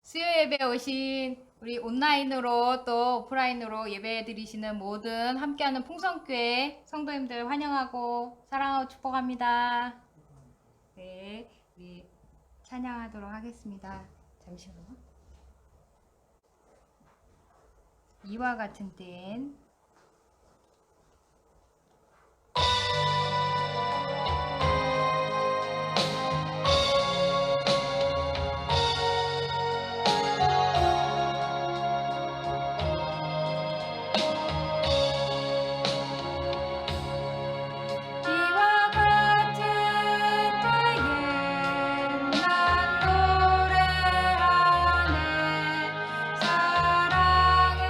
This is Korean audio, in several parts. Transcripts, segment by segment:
수요 예배 오신 우리 온라인으로 또 오프라인으로 예배 드리시는 모든 함께하는 풍성교회 성도님들 환영하고 사랑하고 축복합니다. 네, 우리 찬양하도록 하겠습니다. 잠시만요. 이와 같은 때엔 이와 같은 때엔 난 노래하네 사랑을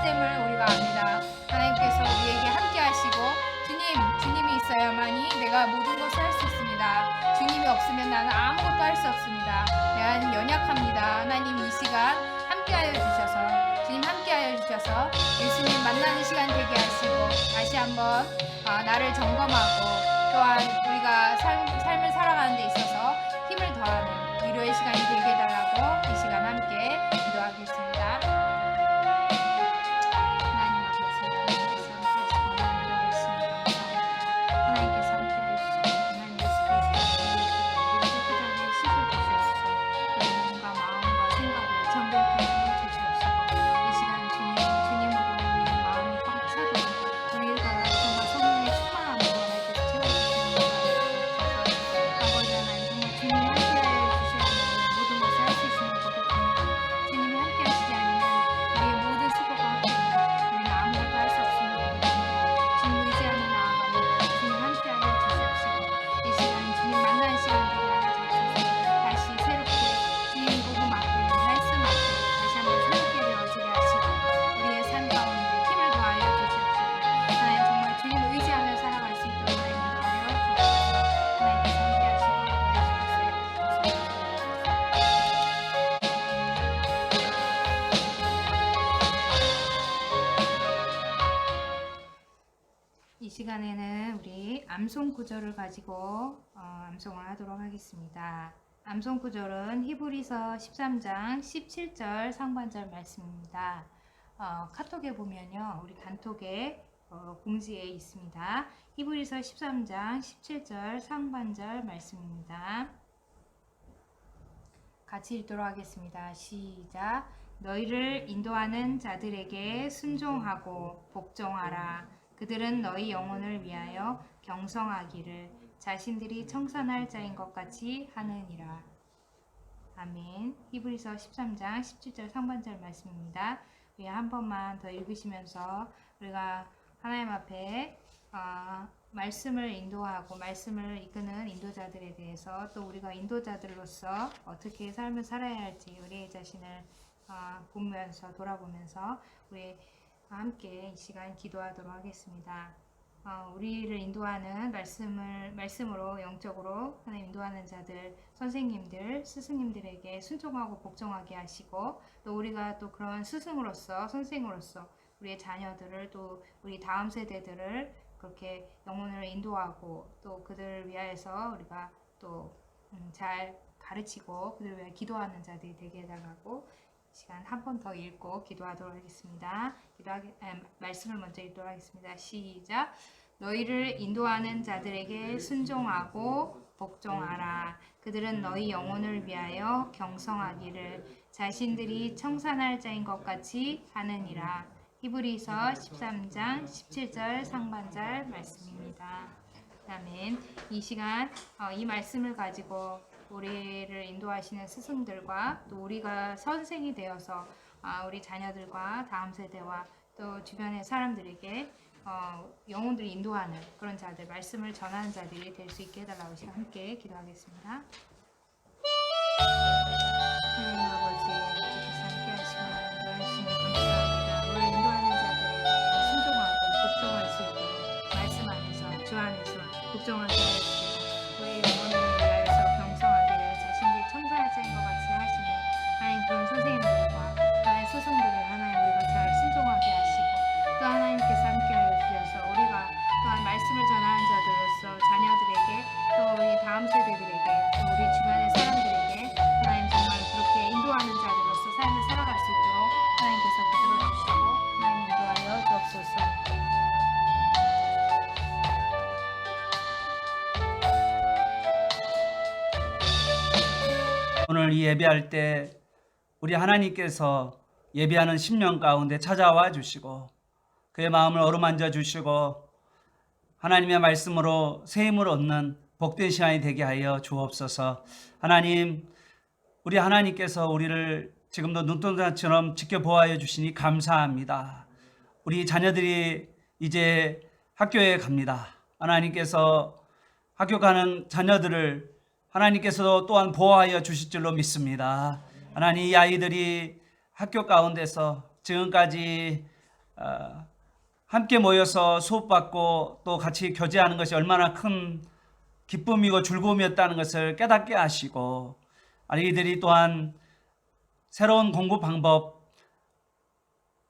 됨을 우리가 압니다. 하나님께서 우리에게 함께 하시고 주님이 있어야만이 내가 모든 것을 할 수 있습니다. 주님이 없으면 나는 아무것도 할 수 없습니다. 내가 연약합니다. 하나님 이 시간 함께하여 주셔서 주님 함께하여 주셔서 예수님 만나는 시간 되게 하시고 다시 한번 나를 점검하고 또한 우리가 삶을 살아가는 데 있어서 힘을 더하는 위로의 시간이 되게 해달라고 이 시간 함께 기도하겠습니다. 하나님 아버지 하나님께서 함께 하시고 하나님 예수 그리스도의 깨끗하게 씻어주시옵소서. 우리 몸과 마음과 생각을 정결케 해주시옵소서. 이 시간 주님으로 우리의 마음이 꽉 차도록 우리가 정말 성령의 충만함으로 하나님께서 채워주시는 것 같아서 아버지 하나님 정말 주님이 함께하여 주셔야만 모든 것을 할 수 있음을 고백합니다. 주님이 함께 하시지 않으면 우리의 모든 수고가 헛됩니다. 우리는 아무것도 할 수 없음을 고백합니다. 주님 의지하며 나아가는 주님 함께하여 주시옵시고 이 시간 주님 만나는 시간 되게 하여 주옵소서. 다시 새롭게 주님 복음 앞에 말씀 앞에 다시 한번 새롭게 되어지게 하시고 우리의 삶 가운데 힘을 더하여 주시옵시고 하나님 정말 주님 의지하며 살아갈 수 있도록 하나님 인도하여 주옵소서. 하나님께서 함께하시고 이 시간에는 우리 암송 구절을 가지고 암송을 하도록 하겠습니다. 암송 구절은 히브리서 13장 17절 상반절 말씀입니다. 카톡에 보면요, 우리 단톡에 공지에 있습니다. 히브리서 13장 17절 상반절 말씀입니다. 같이 읽도록 하겠습니다. 시작. 너희를 인도하는 자들에게 순종하고 복종하라. 그들은 너희 영혼을 위하여 경성하기를 자신들이 청산할 자인 것 같이 하느니라. 아멘. 히브리서 13장 17절 상반절 말씀입니다. 우리 한 번만 더 읽으시면서 우리가 하나님 앞에 말씀을 인도하고 말씀을 이끄는 인도자들에 대해서 또 우리가 인도자들로서 어떻게 삶을 살아야 할지 우리 자신을 보면서 돌아보면서 우리 함께 이 시간 기도하도록 하겠습니다. 우리를 인도하는 말씀으로 영적으로 하나님 인도하는 자들, 선생님들, 스승님들에게 순종하고 복종하게 하시고 또 우리가 또 그런 스승으로서 선생으로서 우리의 자녀들을 또 우리 다음 세대들을 그렇게 영혼을 인도하고 또 그들을 위하여서 우리가 또 잘 가르치고 그들을 위해 기도하는 자들이 되게 해달라고 시간 한 번 더 읽고 기도하도록 하겠습니다. 말씀을 먼저 읽도록 하겠습니다. 시작. 너희를 인도하는 자들에게 순종하고 복종하라. 그들은 너희 영혼을 위하여 경성하기를 자신들이 청산할 자인 것 같이 하느니라. 히브리서 13장 17절 상반절 말씀입니다. 아멘. 이 시간 이 말씀을 가지고 우리를 인도하시는 스승들과 또 우리가 선생이 되어서 우리 자녀들과 다음 세대와 또 주변의 사람들에게 영혼들을 인도하는 그런 자들, 말씀을 전하는 자들이 될 수 있게 해달라고 시간 함께 기도하겠습니다. 하나님 아버지, 주께서 함께 하시고 인도하시니 감사합니다. 우리를 인도하는 자들에게 순종하고 복종할 수 있도록 말씀 안에서 주 안에서 복종하게 해주시고 우리 영혼을 위하여서 경성하기를 자신들이 청산할 자인 것 같이 하시는 하나님 그런 선생님들과 또한 스승들을 하나님 우리가 잘 순종하게 하시고 또 하나님께서 함께하여 주셔서 우리가 또한 말씀을 전하는 자들로서 자녀들에게 또 우리 다음 세대들에게 또 우리 주변의 사람들에게 하나님 정말 그렇게 인도하는 자들로서 삶을 살아갈 수 있도록 하나님께서 붙들어 주시고 하나님 인도하여 주옵소서. 오늘 이 예배할 때 우리 하나님께서 예배하는 심령 가운데 찾아와 주시고 그의 마음을 어루만져 주시고 하나님의 말씀으로 새 힘을 얻는 복된 시간이 되게 하여 주옵소서. 하나님, 우리 하나님께서 우리를 지금도 눈동자처럼 지켜보아해 주시니 감사합니다. 우리 자녀들이 이제 학교에 갑니다. 하나님께서 학교 가는 자녀들을 하나님께서 또한 보호하여 주실 줄로 믿습니다. 하나님, 이 아이들이 학교 가운데서 지금까지 함께 모여서 수업받고 또 같이 교제하는 것이 얼마나 큰 기쁨이고 즐거움이었다는 것을 깨닫게 하시고, 아이들이 또한 새로운 공부 방법,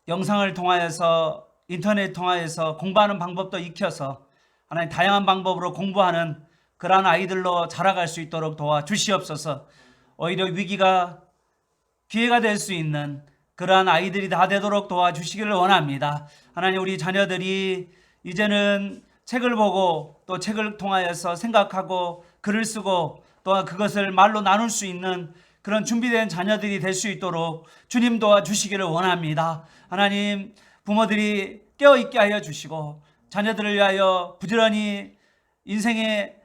영상을 통하여서 인터넷 통하여서 공부하는 방법도 익혀서 하나님 다양한 방법으로 공부하는 그러한 아이들로 자라갈 수 있도록 도와주시옵소서. 오히려 위기가 기회가 될 수 있는 그러한 아이들이 다 되도록 도와주시기를 원합니다. 하나님, 우리 자녀들이 이제는 책을 보고 또 책을 통하여서 생각하고 글을 쓰고 또한 그것을 말로 나눌 수 있는 그런 준비된 자녀들이 될 수 있도록 주님 도와주시기를 원합니다. 하나님, 부모들이 깨어있게 하여 주시고 자녀들을 위하여 부지런히 인생의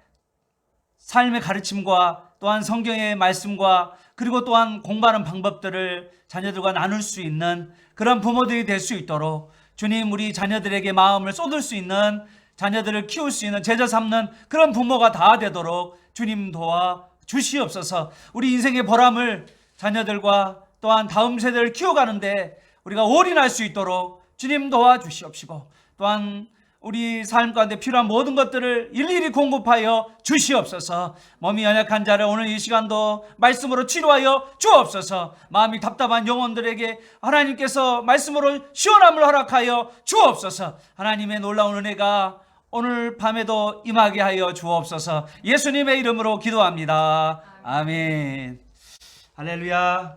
삶의 가르침과 또한 성경의 말씀과 그리고 또한 공부하는 방법들을 자녀들과 나눌 수 있는 그런 부모들이 될 수 있도록 주님, 우리 자녀들에게 마음을 쏟을 수 있는, 자녀들을 키울 수 있는, 제자 삼는 그런 부모가 다 되도록 주님 도와 주시옵소서. 우리 인생의 보람을 자녀들과 또한 다음 세대를 키워가는데 우리가 올인할 수 있도록 주님 도와주시옵시고, 또한 우리 삶 가운데 필요한 모든 것들을 일일이 공급하여 주시옵소서. 몸이 연약한 자를 오늘 이 시간도 말씀으로 치료하여 주옵소서. 마음이 답답한 영혼들에게 하나님께서 말씀으로 시원함을 허락하여 주옵소서. 하나님의 놀라운 은혜가 오늘 밤에도 임하게 하여 주옵소서. 예수님의 이름으로 기도합니다. 아멘. 할렐루야.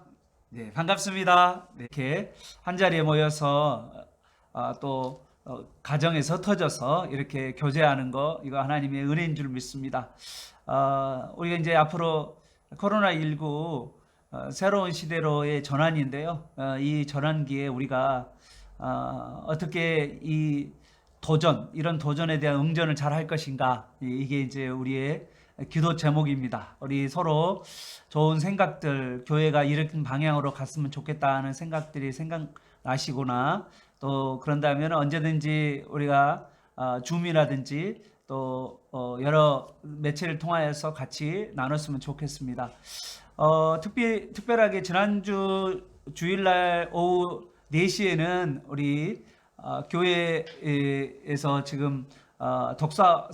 네, 반갑습니다. 이렇게 한 자리에 모여서 또 가정에서 터져서 이렇게 교제하는 거, 이거 하나님의 은혜인 줄 믿습니다. 우리가 이제 앞으로 코로나19 새로운 시대로의 전환인데요. 이 전환기에 우리가 어떻게 이 이런 도전에 대한 응전을 잘 할 것인가, 이게 이제 우리의 기도 제목입니다. 우리 서로 좋은 생각들, 교회가 이런 방향으로 갔으면 좋겠다는 생각들이 생각나시거나, 또 그런다면 언제든지 우리가 줌이라든지 또 여러 매체를 통하여서 같이 나눴으면 좋겠습니다. 특별하게 지난주 주일날 오후 4시에는 우리 교회에서 지금 독서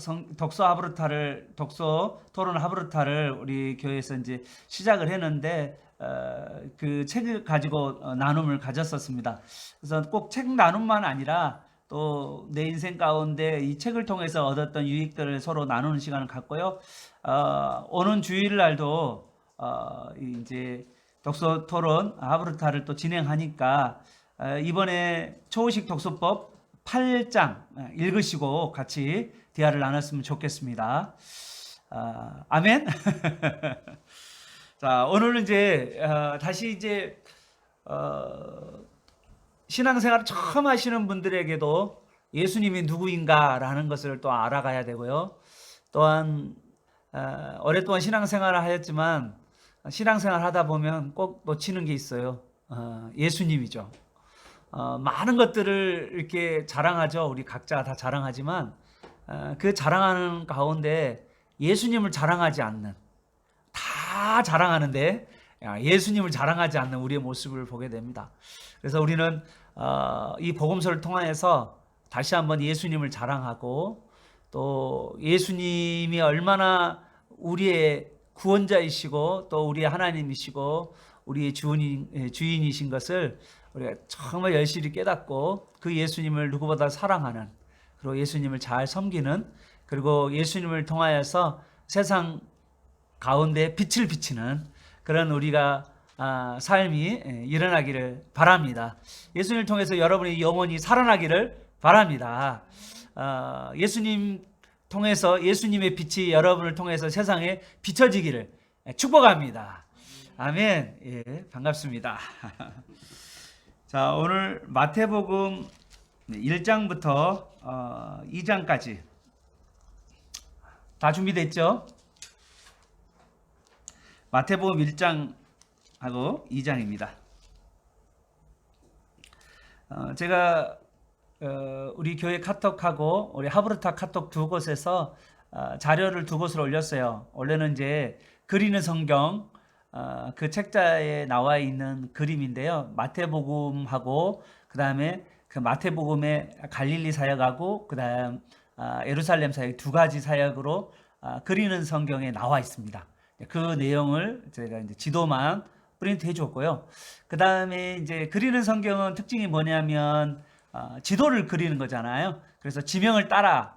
토론 하브르타를 우리 교회에서 이제 시작을 했는데, 그 책을 가지고 나눔을 가졌었습니다. 그래서 꼭 책 나눔만 아니라 또 내 인생 가운데 이 책을 통해서 얻었던 유익들을 서로 나누는 시간을 갖고요. 오는 주일날도 이제 독서 토론 하브르타를 또 진행하니까 이번에 초의식 독서법 8장 읽으시고 같이 대화를 나눴으면 좋겠습니다. 아멘. 자, 오늘은 이제 다시 이제 신앙생활을 처음 하시는 분들에게도 예수님이 누구인가라는 것을 또 알아가야 되고요. 또한 오랫동안 신앙생활을 하였지만 신앙생활 하다 보면 꼭 놓치는 게 있어요. 예수님이죠. 많은 것들을 이렇게 자랑하죠. 우리 각자 다 자랑하지만 그 자랑하는 가운데 예수님을 자랑하지 않는, 다 자랑하는데 예수님을 자랑하지 않는 우리의 모습을 보게 됩니다. 그래서 우리는 이 복음서를 통하여서 다시 한번 예수님을 자랑하고, 또 예수님이 얼마나 우리의 구원자이시고 또 우리의 하나님이시고 우리의 주인이신 것을 우리가 정말 열심히 깨닫고, 그 예수님을 누구보다 사랑하는, 그리고 예수님을 잘 섬기는, 그리고 예수님을 통하여서 세상 가운데 빛을 비치는 그런 우리가 삶이 일어나기를 바랍니다. 예수님을 통해서 여러분의 영혼이 살아나기를 바랍니다. 예수님 통해서 예수님의 빛이 여러분을 통해서 세상에 비춰지기를 축복합니다. 아멘. 예, 반갑습니다. 자, 오늘 마태복음 1장부터 2장까지 다 준비됐죠? 마태복음 1장하고 2장입니다. 제가 우리 교회 카톡하고 우리 하브르타 카톡 두 곳에서 자료를 두 곳을 올렸어요. 원래는 이제 그리는 성경, 그 책자에 나와 있는 그림인데요. 마태복음하고 그 다음에 그 마태복음의 갈릴리 사역하고 그다음 예루살렘 사역 두 가지 사역으로 그리는 성경에 나와 있습니다. 그 내용을 제가 이제 지도만 프린트해 줬고요. 그 다음에 이제 그리는 성경은 특징이 뭐냐면 지도를 그리는 거잖아요. 그래서 지명을 따라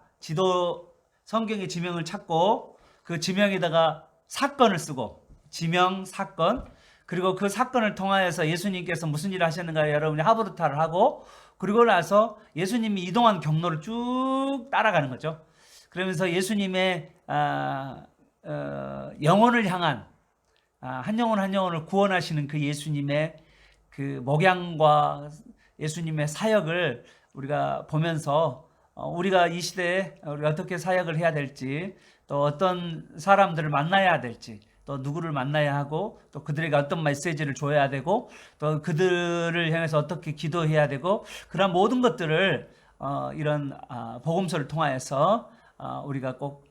성경의 지명을 찾고 그 지명에다가 사건을 쓰고 지명 사건 그리고 그 사건을 통하여서 예수님께서 무슨 일을 하셨는가 여러분이 하브루타를 하고 그리고 나서 예수님이 이동한 경로를 쭉 따라가는 거죠. 그러면서 예수님의 영혼을 향한 한 영혼 한 영혼을 구원하시는 그 예수님의 그 목양과 예수님의 사역을 우리가 보면서 우리가 이 시대에 우리가 어떻게 사역을 해야 될지 또 어떤 사람들을 만나야 될지 또 누구를 만나야 하고 또 그들에게 어떤 메시지를 줘야 되고 또 그들을 향해서 어떻게 기도해야 되고 그런 모든 것들을 이런 복음서를 통하여서 우리가 꼭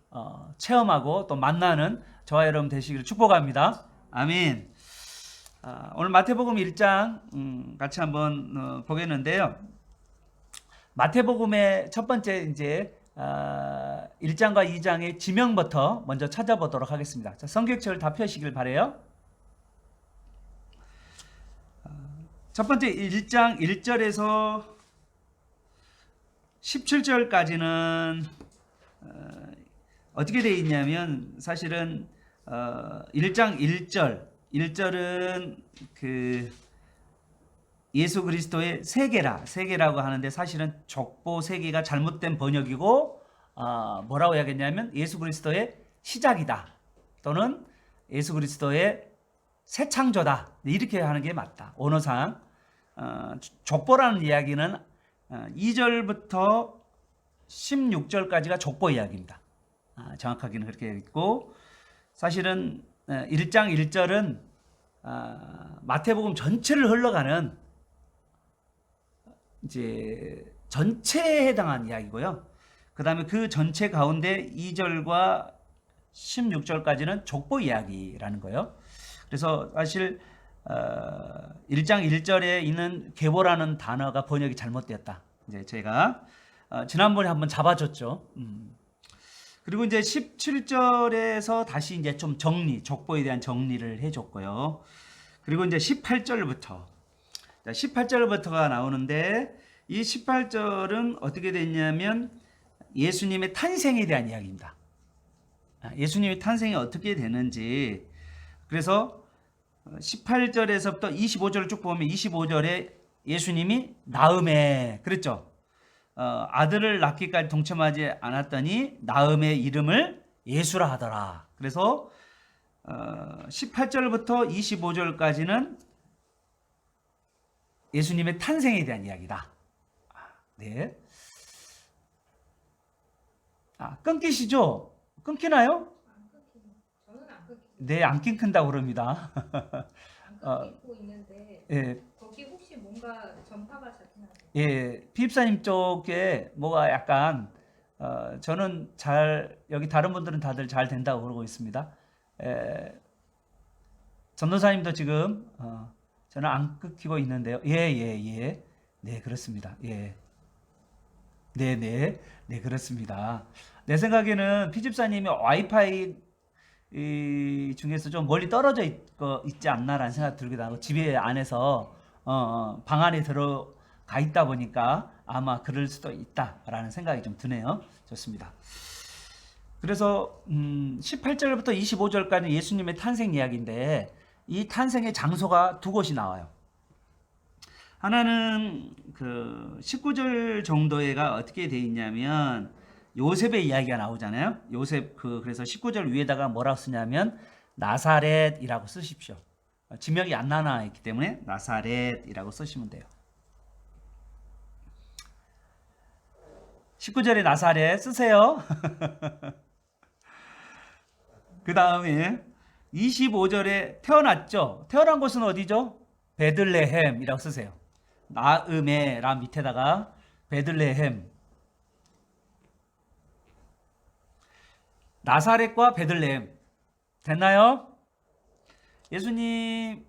체험하고 또 만나는 저와 여러분 되시기를 축복합니다. 아멘. 오늘 마태복음 1장 같이 한번 보겠는데요. 마태복음의 첫 번째 이제 1장과 2장의 지명부터 먼저 찾아보도록 하겠습니다. 자, 성경책을 다 펴시길 바래요. 첫 번째 1장 1절에서 17절까지는 어떻게 되어 있냐면 사실은 1장 1절은 그 예수 그리스도의 세계라고 하는데 사실은 족보 세계가 잘못된 번역이고 뭐라고 해야겠냐면 예수 그리스도의 시작이다 또는 예수 그리스도의 새 창조다 이렇게 하는 게 맞다. 언어상 족보라는 이야기는 2절부터 16절까지가 족보 이야기입니다. 정확하게는 그렇게 있고 사실은 1장 1절은 마태복음 전체를 흘러가는 이제 전체에 해당한 이야기고요. 그 다음에 그 전체 가운데 2절과 16절까지는 족보 이야기라는 거예요. 그래서 사실 1장 1절에 있는 계보라는 단어가 번역이 잘못되었다. 이제 제가 지난번에 한번 잡아줬죠. 그리고 이제 17절에서 다시 이제 좀 족보에 대한 정리를 해줬고요. 그리고 이제 18절부터가 나오는데 이 18절은 어떻게 됐냐면 예수님의 탄생에 대한 이야기입니다. 예수님의 탄생이 어떻게 되는지 그래서 18절에서부터 25절을 쭉 보면 25절에 예수님이 나음에 그랬죠. 아들을 낳기까지 동참하지 않았더니 나음의 이름을 예수라 하더라. 그래서 18절부터 25절까지는 예수님의 탄생에 대한 이야기다. 네. 끊기시죠? 끊기나요? 저는 안 끊기고 네, 안 끊긴다고 그럽니다. 안 끊기고 있는데 예, 거기 혹시 뭔가 전파가 잡히나요? 예, 피입사님 쪽에 뭐가 약간 저는 여기 다른 분들은 다들 잘 된다고 그러고 있습니다. 전도사님도 지금 저는 안 끊기고 있는데요. 예. 네, 그렇습니다. 예. 네, 그렇습니다. 내 생각에는 피집사님이 와이파이 중에서 좀 멀리 떨어져 있지 않나라는 생각 들기도 하고 집에 안에서 방 안에 들어가 있다 보니까 아마 그럴 수도 있다라는 생각이 좀 드네요. 좋습니다. 그래서 18절부터 25절까지 예수님의 탄생 이야기인데 이 탄생의 장소가 두 곳이 나와요. 하나는 그 19절 정도에가 어떻게 돼 있냐면 요셉의 이야기가 나오잖아요. 요셉 그래서 19절 위에다가 뭐라고 쓰냐면 나사렛이라고 쓰십시오. 지명이 안 나와 있기 때문에 나사렛이라고 쓰시면 돼요. 19절에 나사렛 쓰세요. 그 다음에 25절에 태어났죠. 태어난 곳은 어디죠? 베들레헴이라고 쓰세요. 나음의 라 밑에다가 베들레헴. 나사렛과 베들레헴 됐나요? 예수님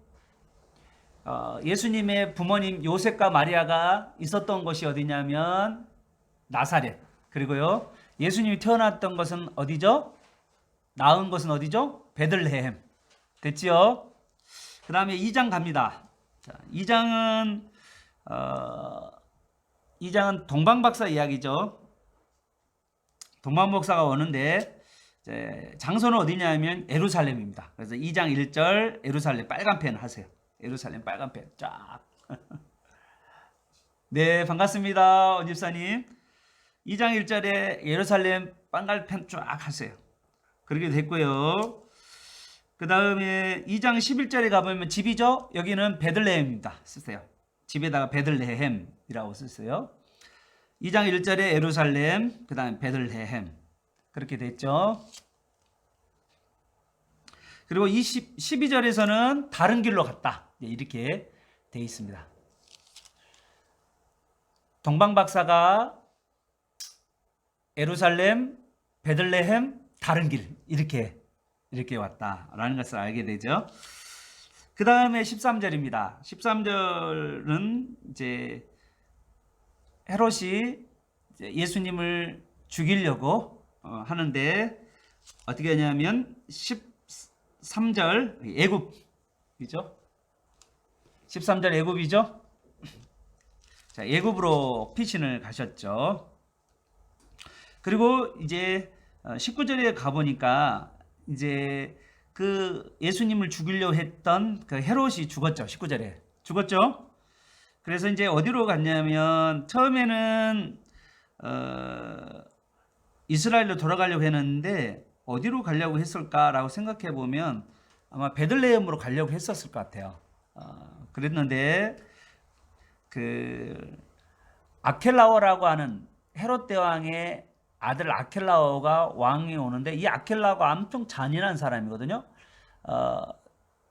예수님의 부모님 요셉과 마리아가 있었던 곳이 어디냐면 나사렛. 그리고요, 예수님이 태어났던 것은 어디죠? 낳은 것은 어디죠? 베들레헴. 됐지요? 그 다음에 2장 갑니다. 자, 2장은 동방박사 이야기죠. 동방박사가 오는데 장소는 어디냐면 예루살렘입니다. 그래서 2장 1절 예루살렘 빨간 펜 하세요. 예루살렘 빨간 펜 쫙. 네, 반갑습니다. 원 집사님. 2장 1절에 예루살렘 빨간 펜 쫙 하세요. 그렇게 됐고요. 그 다음에 2장 11절에 가보면 집이죠. 여기는 베들레헴입니다. 쓰세요. 집에다가 베들레헴이라고 쓰세요. 2장 1절에 예루살렘, 그 다음에 베들레헴. 그렇게 됐죠. 그리고 12절에서는 다른 길로 갔다. 이렇게 돼 있습니다. 동방박사가 예루살렘, 베들레헴, 다른 길 이렇게 왔다라는 것을 알게 되죠. 그 다음에 13절입니다. 13절은 이제 헤롯이 예수님을 죽이려고 하는데 어떻게 하냐면 13절 애굽이죠. 13절 애굽이죠. 자, 애굽으로 피신을 가셨죠. 그리고 이제 19절에 가보니까 이제 그 예수님을 죽이려고 했던 그 헤롯이 죽었죠. 19절에 죽었죠. 그래서 이제 어디로 갔냐면 처음에는 이스라엘로 돌아가려고 했는데 어디로 가려고 했을까라고 생각해 보면 아마 베들레헴으로 가려고 했었을 것 같아요. 그랬는데 그 아켈라오라고 하는 헤롯 대왕의 아들 아켈라오가 왕이 오는데 이 아켈라오가 엄청 잔인한 사람이거든요.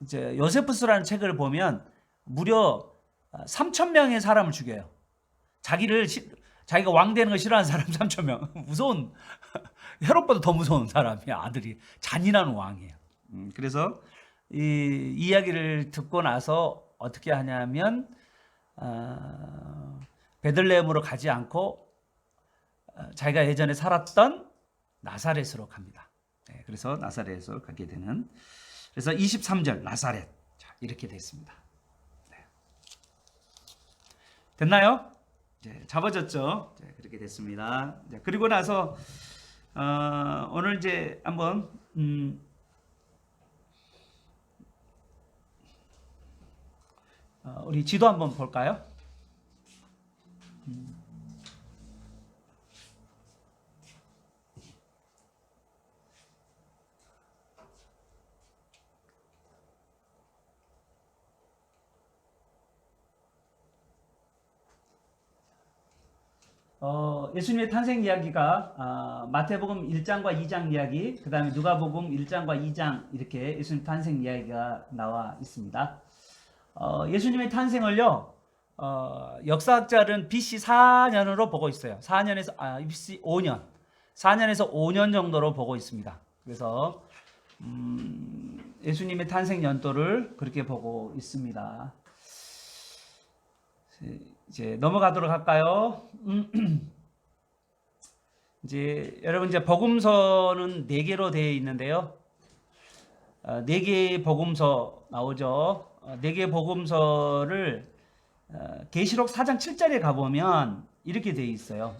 이제 요세푸스라는 책을 보면 무려 3,000명의 사람을 죽여요. 자기가 왕 되는 거 싫어하는 사람 3,000명. 무서운 헤롯보다 더 무서운 사람이야. 아들이 잔인한 왕이에요. 그래서 이 이야기를 듣고 나서 어떻게 하냐면 베들레헴으로 가지 않고 자기가 예전에 살았던 나사렛으로 갑니다. 네, 그래서 나사렛으로 가게 되는. 그래서 23절 나사렛. 자, 이렇게 됐습니다. 네. 됐나요? 네, 잡아졌죠. 네, 그렇게 됐습니다. 네, 그리고 나서 오늘 이제 한번 우리 지도 한번 볼까요? 예수님의 탄생 이야기가 마태복음 1장과 2장 이야기, 그 다음에 누가복음 1장과 2장 이렇게 예수님 탄생 이야기가 나와 있습니다. 예수님의 탄생을요, 역사학자들은 BC 4년으로 보고 있어요. BC 5년, 4년에서 5년 정도로 보고 있습니다. 그래서 예수님의 탄생 연도를 그렇게 보고 있습니다. 이제 넘어가도록 할까요? 이제 여러분 이제 복음서는 4개로 되어 있는데요. 4개의 복음서 나오죠. 4개의 복음서를 계시록 4장 7절에 가보면 이렇게 되어 있어요.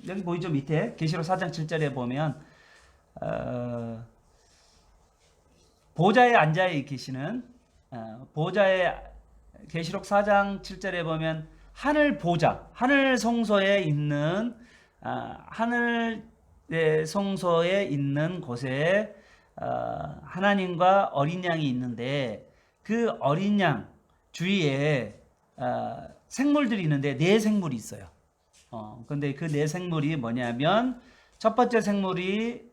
여기 보이죠? 밑에 계시록 4장 7절에 보면 보좌에 앉아 계시는 계시록 4장 7절에 보면 하늘 보좌, 하늘 성소에 있는 하늘의 성소에 있는 곳에 하나님과 어린 양이 있는데 그 어린 양 주위에 생물들이 있는데 4생물이 있어요. 근데 그 4생물이 뭐냐면 첫 번째 생물이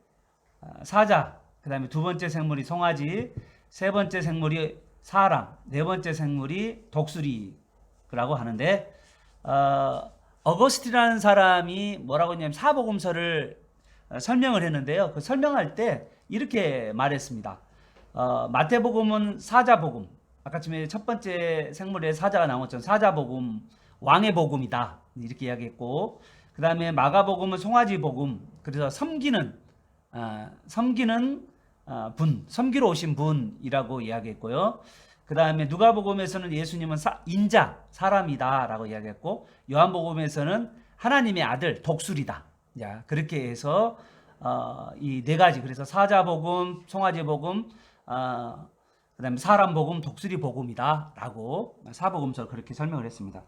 사자, 그 다음에 두 번째 생물이 송아지, 세 번째 생물이 사람, 네 번째 생물이 독수리라고 하는데 어거스틴이라는 사람이 뭐라고 했냐면 사복음서를 설명을 했는데요. 그 설명할 때 이렇게 말했습니다. 마태복음은 사자복음, 아까쯤에 첫 번째 생물의 사자가 나왔죠. 사자복음, 왕의 복음이다 이렇게 이야기했고, 그 다음에 마가복음은 송아지 복음. 그래서 섬기는 분, 섬기러 오신 분이라고 이야기했고요. 그 다음에 누가복음에서는 예수님은 인자, 사람이다라고 이야기했고, 요한복음에서는 하나님의 아들, 독수리다. 자, 그렇게 해서 이 네 가지, 그래서 사자복음, 송아지복음, 그 다음에 사람복음, 독수리복음이다라고 사복음서를 그렇게 설명을 했습니다.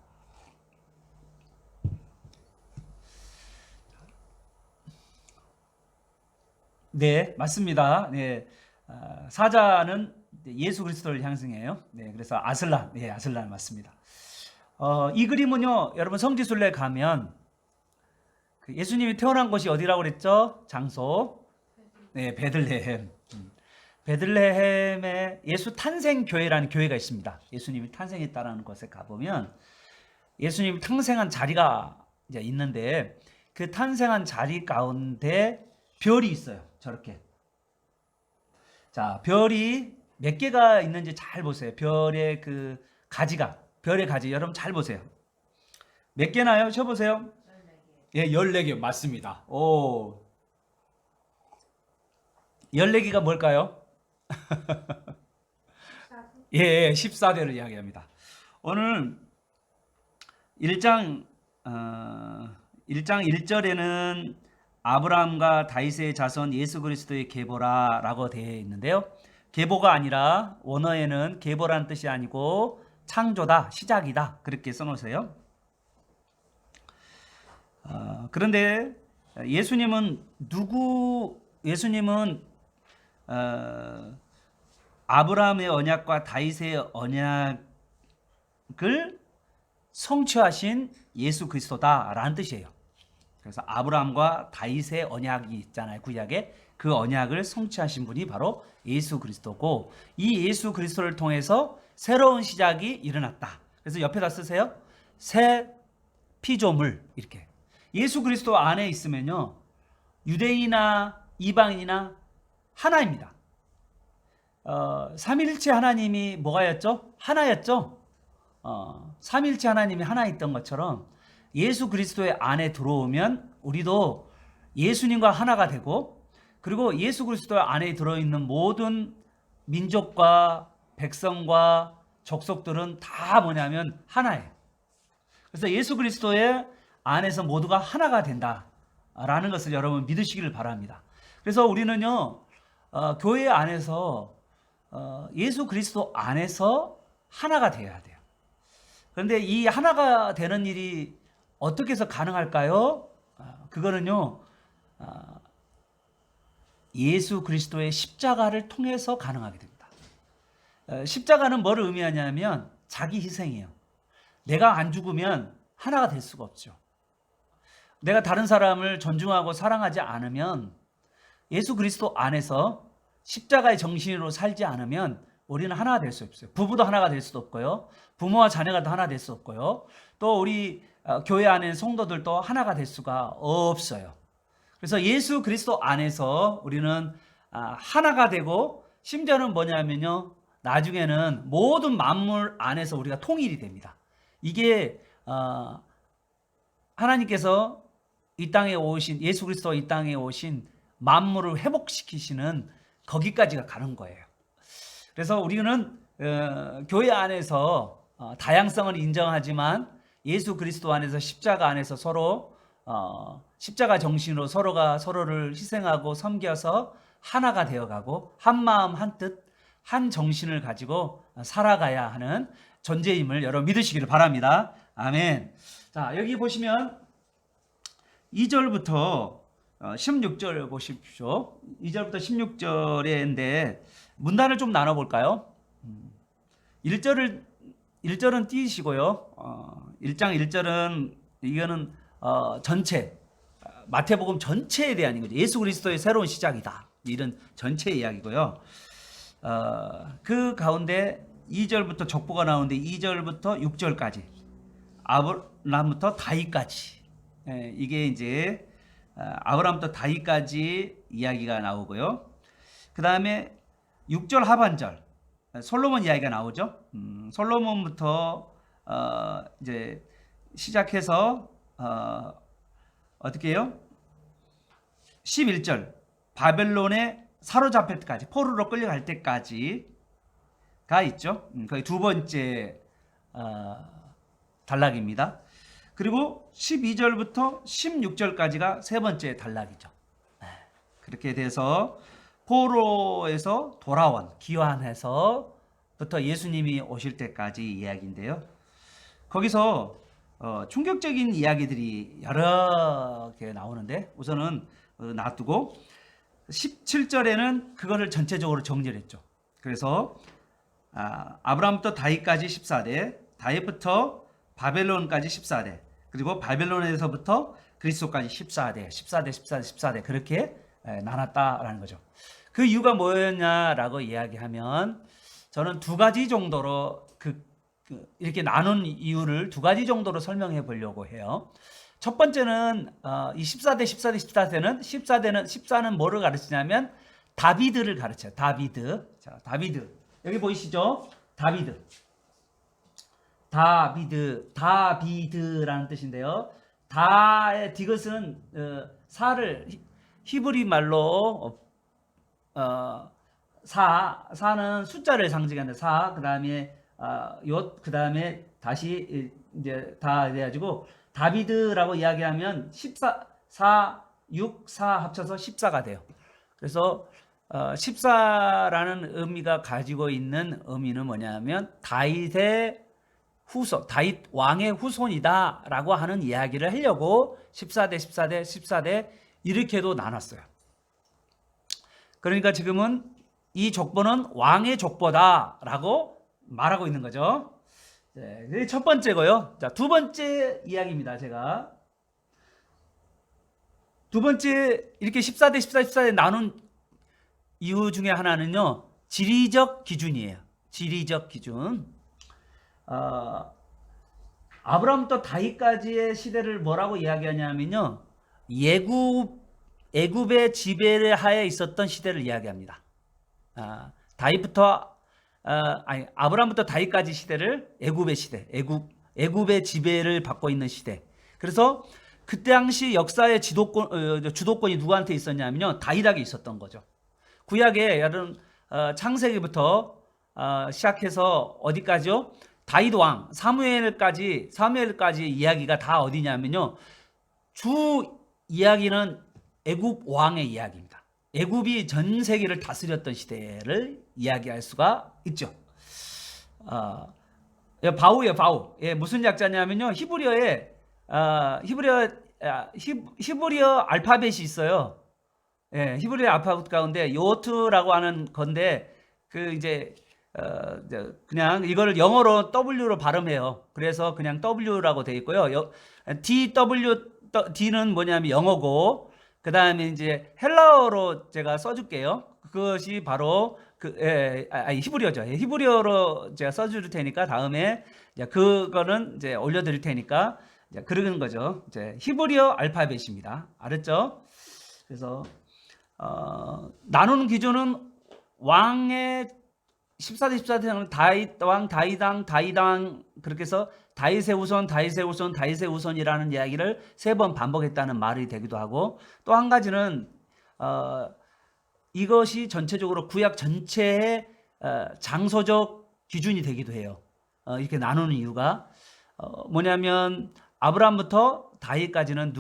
네, 맞습니다. 네, 사자는 예수 그리스도를 향상해요. 네, 그래서 아슬란, 네, 아슬란 맞습니다. 이 그림은요, 여러분 성지순례 가면 그 예수님이 태어난 곳이 어디라고 그랬죠? 장소, 네, 베들레헴. 베들레헴에 예수 탄생 교회라는 교회가 있습니다. 예수님이 탄생했다라는 곳에 가보면 예수님이 탄생한 자리가 이제 있는데, 그 탄생한 자리 가운데 별이 있어요. 저렇게. 자, 별이 몇 개가 있는지 잘 보세요. 별의 그 가지가, 별의 가지 여러분 잘 보세요. 몇 개나요? 쳐보세요. 예, 14개 맞습니다. 오, 14개가 뭘까요? 예, 14대를 이야기합니다. 오늘 1장 1절에는 아브라함과 다윗의 자손 예수 그리스도의 계보라라고 되어 있는데요. 계보가 아니라 원어에는 계보라는 뜻이 아니고 창조다, 시작이다 그렇게 써놓으세요. 그런데 예수님은 아브라함의 언약과 다윗의 언약을 성취하신 예수 그리스도다라는 뜻이에요. 그래서 아브라함과 다윗의 언약이 있잖아요. 구약에 그 언약을 성취하신 분이 바로 예수 그리스도고, 이 예수 그리스도를 통해서 새로운 시작이 일어났다. 그래서 옆에다 쓰세요. 새 피조물 이렇게. 예수 그리스도 안에 있으면요, 유대인이나 이방인이나 하나입니다. 삼위일체 하나님이 뭐가였죠? 하나였죠. 삼위일체 하나님이 하나 있던 것처럼 예수 그리스도의 안에 들어오면 우리도 예수님과 하나가 되고, 그리고 예수 그리스도 안에 들어있는 모든 민족과 백성과 족속들은 다 뭐냐면 하나예요. 그래서 예수 그리스도의 안에서 모두가 하나가 된다라는 것을 여러분 믿으시기를 바랍니다. 그래서 우리는요, 교회 안에서 예수 그리스도 안에서 하나가 되어야 돼요. 그런데 이 하나가 되는 일이 어떻게 해서 가능할까요? 그거는요, 예수 그리스도의 십자가를 통해서 가능하게 됩니다. 십자가는 뭐를 의미하냐면 자기 희생이에요. 내가 안 죽으면 하나가 될 수가 없죠. 내가 다른 사람을 존중하고 사랑하지 않으면, 예수 그리스도 안에서 십자가의 정신으로 살지 않으면 우리는 하나가 될 수 없어요. 부부도 하나가 될 수도 없고요. 부모와 자녀가 하나 될 수 없고요. 또 우리 교회 안에 성도들도 하나가 될 수가 없어요. 그래서 예수 그리스도 안에서 우리는 하나가 되고, 심지어는 뭐냐면요, 나중에는 모든 만물 안에서 우리가 통일이 됩니다. 이게 하나님께서 이 땅에 오신, 예수 그리스도 이 땅에 오신 만물을 회복시키시는 거기까지가 가는 거예요. 그래서 우리는 교회 안에서 다양성을 인정하지만 예수 그리스도 안에서 십자가 안에서 서로 십자가 정신으로 서로가 서로를 희생하고 섬겨서 하나가 되어가고, 한 마음 한 뜻 한 정신을 가지고 살아가야 하는 존재임을 여러분 믿으시기를 바랍니다. 아멘. 자, 여기 보시면 2절부터 16절 보십시오. 2절부터 16절인데 문단을 좀 나눠볼까요? 1절은 띄시고요. 1장 1절은 이거는 전체, 마태복음 전체에 대한 거죠. 예수 그리스도의 새로운 시작이다, 이런 전체 이야기고요. 그 가운데 2절부터 족보가 나오는데 2절부터 6절까지 아브라함부터 다윗까지, 이게 이제 아브라함부터 다윗까지 이야기가 나오고요. 그 다음에 6절 하반절, 솔로몬 이야기가 나오죠. 솔로몬부터 이제 시작해서 어떻게 해요? 11절 바벨론에 사로잡힐 때까지, 포로로 끌려갈 때까지가 있죠. 거의 두 번째 단락입니다. 그리고 12절부터 16절까지가 세 번째 단락이죠. 그렇게 돼서 포로에서 돌아온, 귀환해서부터 예수님이 오실 때까지 이야기인데요. 거기서 충격적인 이야기들이 여러 개 나오는데, 우선은 놔두고 17절에는 그거를 전체적으로 정리를 했죠. 그래서 아브라함부터 다윗까지 14대, 다윗부터 바벨론까지 14대, 그리고 바벨론에서부터 그리스도까지 14대 그렇게 나눴다라는 거죠. 그 이유가 뭐였냐라고 이야기하면, 저는 두 가지 정도로 이렇게 나눈 이유를 두 가지 정도로 설명해 보려고 해요. 첫 번째는 이 14는 뭐를 가르치냐면 다비드를 가르쳐요. 다비드. 자, 다비드. 여기 보이시죠? 다비드라는 뜻인데요. 다의 디귿은 사를 히브리 말로 사는 숫자를 상징하는 사, 그다음에 그다음에 다시 이제 다 해가지고 다비드라고 이야기하면 6, 4 합쳐서 14가 돼요. 그래서 14라는 의미가 가지고 있는 의미는 뭐냐면 다윗 왕의 후손이다라고 하는 이야기를 하려고 14대 이렇게도 나눴어요. 그러니까 지금은 이 족보는 왕의 족보다라고 말하고 있는 거죠. 네, 그게 첫 번째고요. 자, 두 번째 이야기입니다. 제가 두 번째 이렇게 14대 나눈 이유 중에 하나는요, 지리적 기준이에요. 지리적 기준. 아브라함부터 다윗까지의 시대를 뭐라고 이야기하냐면요, 애굽의 지배 하에 있었던 시대를 이야기합니다. 아브라함부터 다윗까지 시대를 애굽의 시대, 애굽의 지배를 받고 있는 시대. 그래서 그때 당시 역사의 주도권이 누구한테 있었냐면요, 다윗에게 있었던 거죠. 구약에 여러분 창세기부터 시작해서 어디까지요? 다윗 왕 사무엘까지 이야기가 다 어디냐면요, 주 이야기는 애굽 왕의 이야기입니다. 애굽이 전 세계를 다스렸던 시대를 이야기할 수가 있죠. 바우예요, 바우. 예, 무슨 약자냐면요, 히브리어 알파벳이 있어요. 예, 히브리어 알파벳 가운데 요트라고 하는 건데, 그냥 이거를 영어로 W로 발음해요. 그래서 그냥 W라고 되어 있고요. D는 뭐냐면 영어고, 그 다음에 이제 헬라어로 제가 써줄게요. 그것이 바로 히브리어죠. 히브리어로 제가 써줄 테니까 다음에 그거는 이제 올려드릴 테니까 그러는 거죠. 이제 히브리어 알파벳입니다. 알았죠? 그래서 나누는 기준은 왕의 14대 다윗왕 그렇게 해서 다윗의 우선이라는 이야기를 3번 반복했다는 말이 되기도 하고, 또 한 가지는 이것이 전체적으로 구약 전체의 장소적 기준이 되기도 해요. 이렇게 나누는 이유가 뭐냐면, 아브라함부터 다윗까지는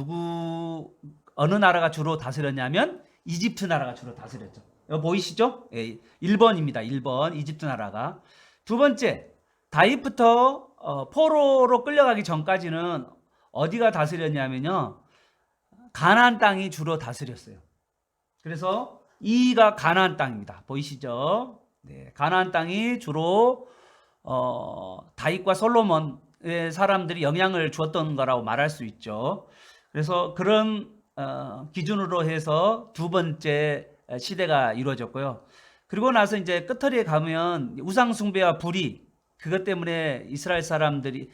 어느 나라가 주로 다스렸냐면 이집트 나라가 주로 다스렸죠. 여기 보이시죠? 예, 1번입니다. 1번 이집트 나라가. 두 번째, 다윗부터 포로로 끌려가기 전까지는 어디가 다스렸냐면요, 가나안 땅이 주로 다스렸어요. 그래서 이가 가나안 땅입니다. 보이시죠? 네, 가나안 땅이 주로 다윗과 솔로몬의 사람들이 영향을 주었던 거라고 말할 수 있죠. 그래서 그런 기준으로 해서 두 번째 시대가 이루어졌고요. 그리고 나서 이제 끝터리에 가면 우상 숭배와 불의, 그것 때문에 이스라엘 사람들이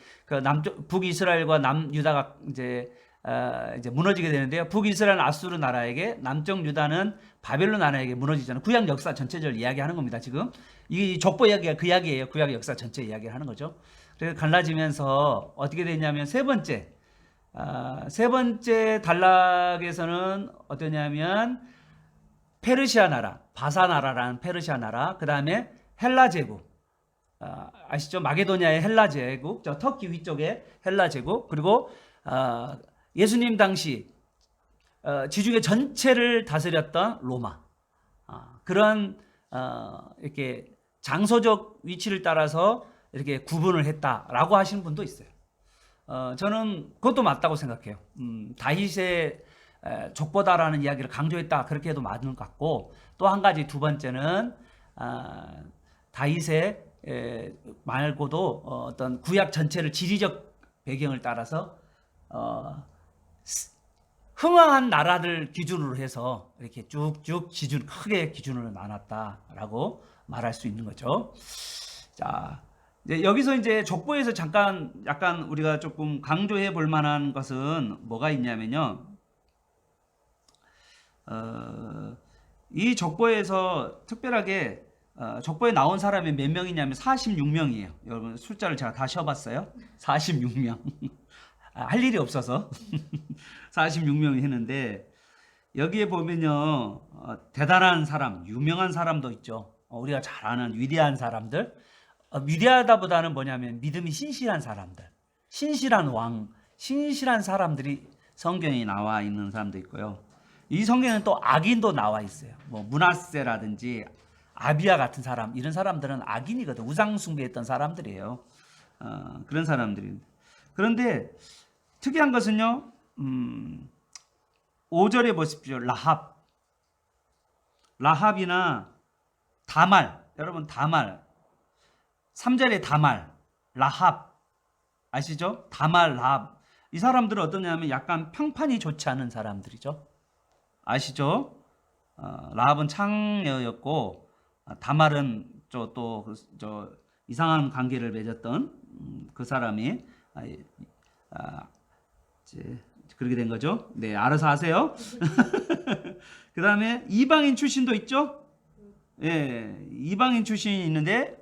북이스라엘과 남유다가 이제 무너지게 되는데요. 북이스라엘은 아수르 나라에게, 남쪽 유다는 바벨론 나라에게 무너지잖아요. 구약 역사 전체를 이야기하는 겁니다. 지금 이 족보 이야기가 그 이야기예요. 구약 역사 전체 이야기를 하는 거죠. 그래서 갈라지면서 어떻게 됐냐면 세 번째 단락에서는 어떠냐면 페르시아 나라, 바사 나라라는 페르시아 나라, 그 다음에 헬라 제국, 아시죠? 마게도니아의 헬라 제국, 저 터키 위쪽에 헬라 제국, 그리고 예수님 당시 지중해 전체를 다스렸던 로마. 그런 이렇게 장소적 위치를 따라서 이렇게 구분을 했다라고 하시는 분도 있어요. 저는 그것도 맞다고 생각해요. 다윗의 족보다라는 이야기를 강조했다 그렇게 해도 맞는 것 같고, 또 한 가지 두 번째는 다윗의 말고도 어떤 구약 전체를 지리적 배경을 따라서 흥왕한 나라들 기준으로 해서 이렇게 쭉쭉 크게 기준을 나눴다라고 말할 수 있는 거죠. 자, 이제 여기서 이제 족보에서 잠깐 약간 우리가 조금 강조해 볼 만한 것은 뭐가 있냐면요. 이 족보에서 특별하게 족보에 나온 사람이 몇 명이냐면 46명이에요. 여러분 숫자를 제가 다 쉬어봤어요. 46명. 할 일이 없어서 46명이 했는데, 여기에 보면요 대단한 사람, 유명한 사람도 있죠. 우리가 잘 아는 위대한 사람들. 위대하다보다는 뭐냐면 믿음이 신실한 사람들, 신실한 왕, 신실한 사람들이 성경에 나와 있는 사람도 있고요. 이 성경에는 또 악인도 나와 있어요. 뭐 므낫세라든지 아비야 같은 사람, 이런 사람들은 악인이거든. 우상 숭배했던 사람들이에요. 그런 사람들이. 그런데 특이한 것은요, 5절에 보십시오. 라합이나 다말, 여러분 다말, 3절에 다말, 라합 아시죠? 다말, 라합. 이 사람들은 어떠냐면 약간 평판이 좋지 않은 사람들이죠. 아시죠? 라합은 창녀였고, 다말은 또 이상한 관계를 맺었던 그 사람이 이제 그렇게 된 거죠. 네, 알아서 하세요. 그 다음에 이방인 출신도 있죠. 예, 이방인 출신이 있는데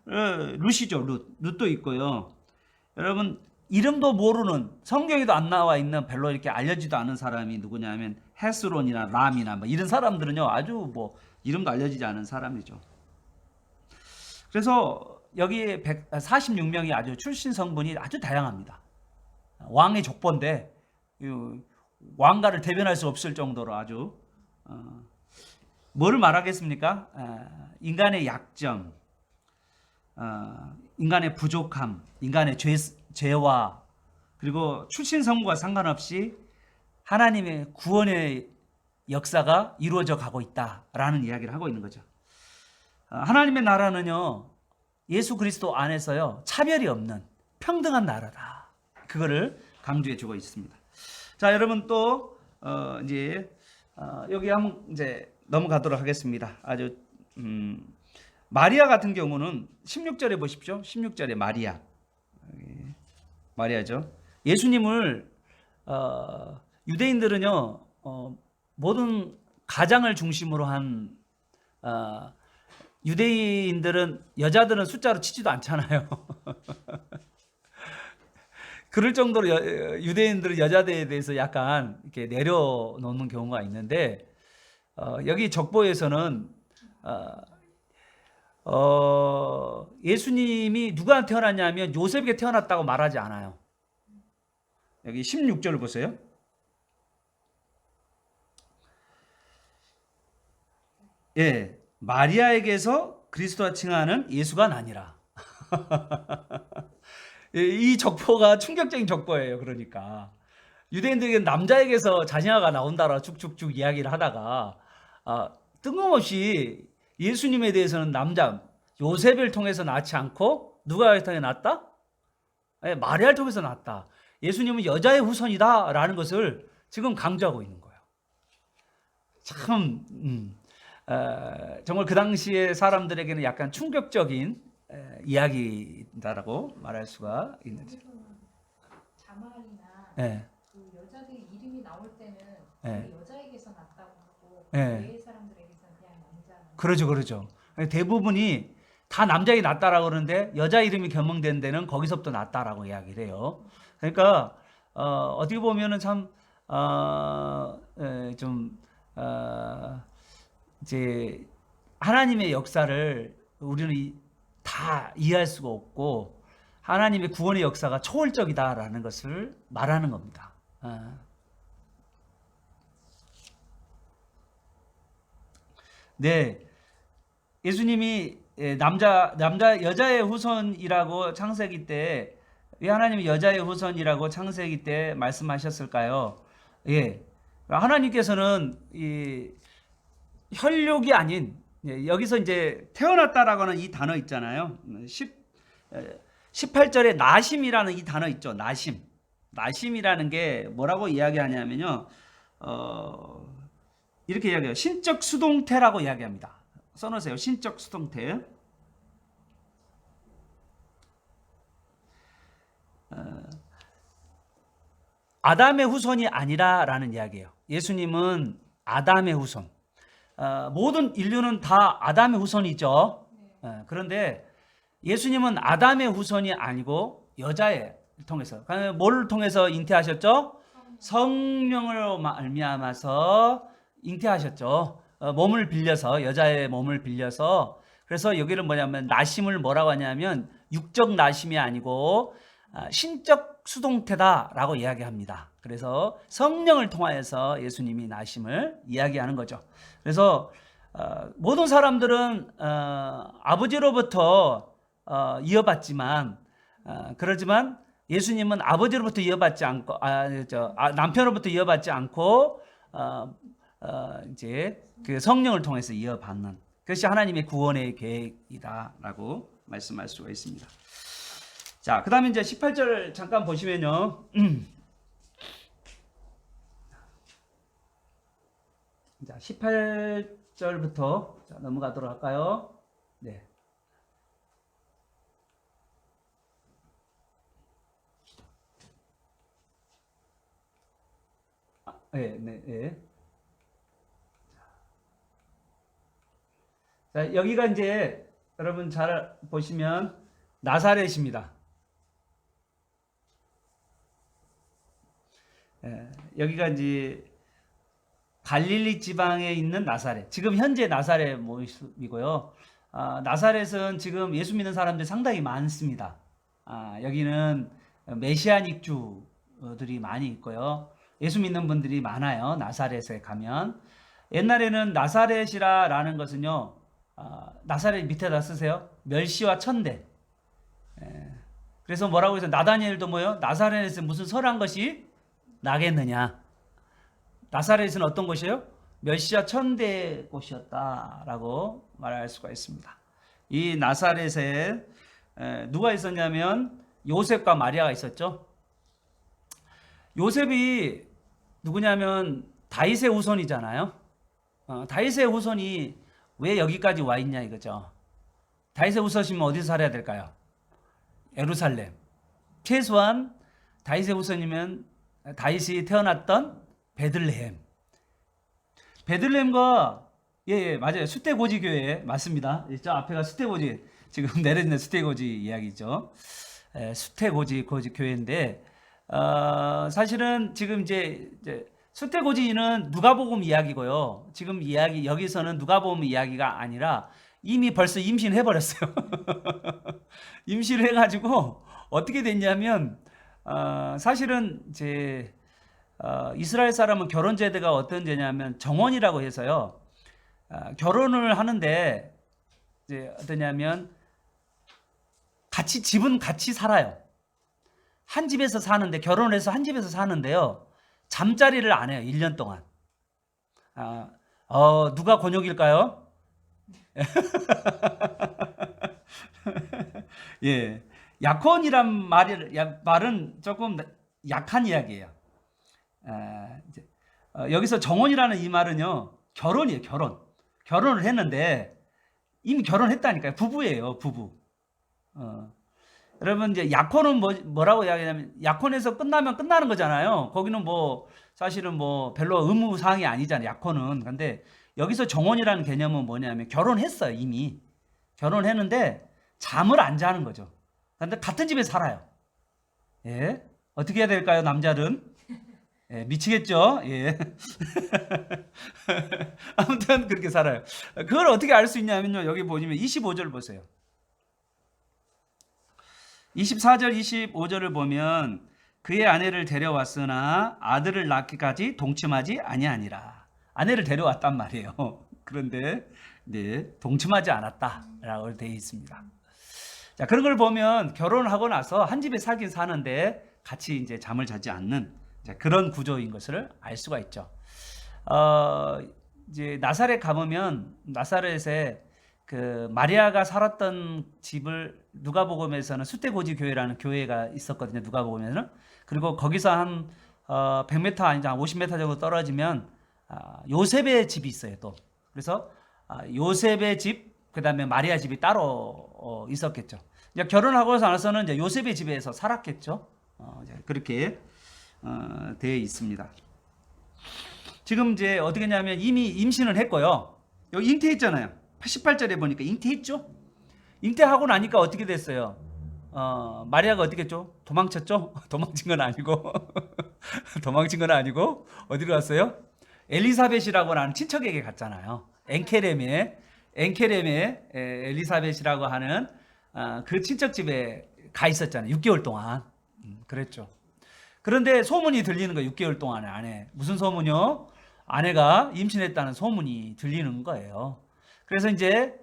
룻이죠. 룻도 있고요. 여러분 이름도 모르는, 성경에도 안 나와 있는, 별로 이렇게 알려지도 않은 사람이 누구냐면 헤스론이나 람이나 뭐 이런 사람들은요 아주 뭐 이름도 알려지지 않은 사람이죠. 그래서 여기 146명이 아주 출신 성분이 아주 다양합니다. 왕의 족보인데 왕가를 대변할 수 없을 정도로 아주 뭐를 말하겠습니까? 인간의 약점, 인간의 부족함, 인간의 죄와, 그리고 출신 성분과 상관없이 하나님의 구원의 역사가 이루어져 가고 있다라는 이야기를 하고 있는 거죠. 하나님의 나라는요 예수 그리스도 안에서요 차별이 없는 평등한 나라다. 그거를 강조해 주고 있습니다. 자, 여러분 또 이제 여기 한번 이제 넘어가도록 하겠습니다. 아주 마리아 같은 경우는 16절에 보십시오. 16절에 마리아죠. 예수님을 유대인들은요 모든 가장을 중심으로 한 유대인들은 여자들은 숫자로 치지도 않잖아요. 그럴 정도로 유대인들은 여자들에 대해서 약간 이렇게 내려놓는 경우가 있는데, 여기 족보에서는 예수님이 누가 태어났냐면 요셉에게 태어났다고 말하지 않아요. 여기 16절을 보세요. 예, 마리아에게서 그리스도와 칭하는 예수가 나니라. 이 족보가 충격적인 족보예요. 그러니까 유대인들에게는 남자에게서 자녀가 나온다라 쭉쭉쭉 이야기를 하다가 뜬금없이 예수님에 대해서는 남자 요셉을 통해서 낳지 않고 누가 통해 낳았다? 마리아를 통해서 낳았다. 예수님은 여자의 후손이다라는 것을 지금 강조하고 있는 거예요. 참 정말 그 당시에 사람들에게는 약간 충격적인 이야기다라고 말할 수가 있는지. 자말이나 예. 그 여자들 이름이 나올 때는 예. 그 여자에게서 났다고 하고 예. 외의 사람들에게 그러죠, 그러죠. 대부분이 다 남자 이름이 낫다라고 그러는데 여자 이름이 겸응된 데는 거기서부터 낫다라고 이야기를 해요. 그러니까 어떻게 보면은 참 좀 이제 하나님의 역사를 우리는 다 이해할 수가 없고 하나님의 구원의 역사가 초월적이다라는 것을 말하는 겁니다. 네, 예수님이 여자의 후손이라고 창세기 때 왜 하나님이 여자의 후손이라고 창세기 때 말씀하셨을까요? 예, 하나님께서는 이 혈육이 아닌 여기서 이제 태어났다라고 하는 이 단어 있잖아요. 18절에 나심이라는 이 단어 있죠. 나심이라는 게 뭐라고 이야기하냐면요. 이렇게 이야기해요. 신적 수동태라고 이야기합니다. 써놓으세요. 신적 수동태. 아담의 후손이 아니라라는 이야기예요. 예수님은 아담의 후손. 모든 인류는 다 아담의 후손이죠. 그런데 예수님은 아담의 후손이 아니고 여자를 통해서, 뭐를 통해서 잉태하셨죠? 성령으로 말미암아서 잉태하셨죠. 몸을 빌려서, 여자의 몸을 빌려서. 그래서 여기를 뭐냐면 나심을 뭐라고 하냐면 육적 나심이 아니고 신적 수동태다라고 이야기합니다. 그래서 성령을 통하여서 예수님이 나심을 이야기하는 거죠. 그래서 모든 사람들은 아버지로부터 이어받지만 그러지만 예수님은 아버지로부터 이어받지 않고 남편으로부터 이어받지 않고 이제 그 성령을 통해서 이어받는 그것이 하나님의 구원의 계획이다라고 말씀할 수가 있습니다. 자, 그다음에 이제 18절 잠깐 보시면요. 자, 18절부터 넘어가도록 할까요? 네. 네. 자, 여기가 이제 여러분 잘 보시면 나사렛입니다. 여기가 이제 갈릴리 지방에 있는 나사렛. 지금 현재 나사렛 모습이고요. 나사렛은 지금 예수 믿는 사람들이 상당히 많습니다. 여기는 메시아닉주들이 많이 있고요. 예수 믿는 분들이 많아요. 나사렛에 가면. 옛날에는 나사렛이라는 것은요. 나사렛 밑에다 쓰세요. 멸시와 천대. 그래서 뭐라고 해서 나다니엘도 뭐요? 나사렛에서 무슨 설한 것이 나겠느냐. 나사렛은 어떤 곳이에요? 멸시와 천대의 곳이었다라고 말할 수가 있습니다. 이 나사렛에 누가 있었냐면 요셉과 마리아가 있었죠. 요셉이 누구냐면 다윗의 후손이잖아요. 다윗의 후손이 왜 여기까지 와 있냐 이거죠. 다윗의 후손이면 어디서 살아야 될까요? 예루살렘. 최소한 다윗의 후손이면 다윗이 태어났던 베들레헴. 베들레헴과 맞아요. 수태고지 교회 맞습니다. 저 앞에가 수태고지 지금 내려있는 수태고지 이야기죠. 수태고지 교회인데 사실은 지금 이제 수태고지는 누가복음 이야기고요. 지금 이야기 여기서는 누가복음 이야기가 아니라 이미 벌써 임신해 버렸어요. 임신을 해가지고 어떻게 됐냐면 사실은 이제 이스라엘 사람은 결혼 제도가 어떤 제냐면 정혼이라고 해서요. 결혼을 하는데 이제 어떠냐면 집은 같이 살아요. 한 집에서 사는데 결혼을 해서 한 집에서 사는데요. 잠자리를 안 해요. 1년 동안. 누가 곤욕일까요? 예. 약혼이란 말은 조금 약한 이야기예요. 여기서 정혼이라는 이 말은요, 결혼이에요, 결혼을 했는데, 이미 결혼했다니까요. 부부예요, 부부. 여러분, 이제 약혼은 뭐라고 이야기하냐면, 약혼해서 끝나면 끝나는 거잖아요. 거기는 사실은 별로 의무사항이 아니잖아요, 약혼은. 근데 여기서 정혼이라는 개념은 뭐냐면 결혼했어요. 이미 결혼했는데 잠을 안 자는 거죠. 그런데 같은 집에 살아요. 예, 어떻게 해야 될까요, 남자는? 예, 미치겠죠? 예. 아무튼 그렇게 살아요. 그걸 어떻게 알 수 있냐면요. 여기 보시면 25절 보세요. 24절, 25절을 보면 그의 아내를 데려왔으나 아들을 낳기까지 동침하지 아니하니라. 아내를 데려왔단 말이에요. 그런데 네, 동침하지 않았다라고 되어 있습니다. 자, 그런 걸 보면 결혼하고 나서 한 집에 살긴 사는데 같이 이제 잠을 자지 않는 그런 구조인 것을 알 수가 있죠. 이제 나사렛 가보면 나사렛에 그 마리아가 살았던 집을 누가복음에서는 숫대고지 교회라는 교회가 있었거든요. 누가복음에는. 그리고 거기서 한 100m 아니죠, 한 50m 정도 떨어지면 요셉의 집이 있어요. 또 그래서 요셉의 집, 그다음에 마리아 집이 따로 있었겠죠. 이제 결혼하고 나서는 이제 요셉의 집에서 살았겠죠. 이제 그렇게 되어 있습니다. 지금 이제 어떻게 했냐면 이미 임신을 했고요. 여기 잉태했잖아요. 88절에 보니까 잉태했죠. 잉태하고 나니까 어떻게 됐어요? 마리아가 어떻게 했죠? 도망쳤죠? 도망친 건 아니고 도망친 건 아니고 어디로 갔어요? 엘리사벳이라고 하는 친척에게 갔잖아요. 엔케렘에 엘리사벳이라고 하는 그 친척 집에 가 있었잖아요. 6개월 동안. 그랬죠. 그런데 소문이 들리는 거예요. 6개월 동안에 아내. 무슨 소문이요? 아내가 임신했다는 소문이 들리는 거예요. 그래서 이제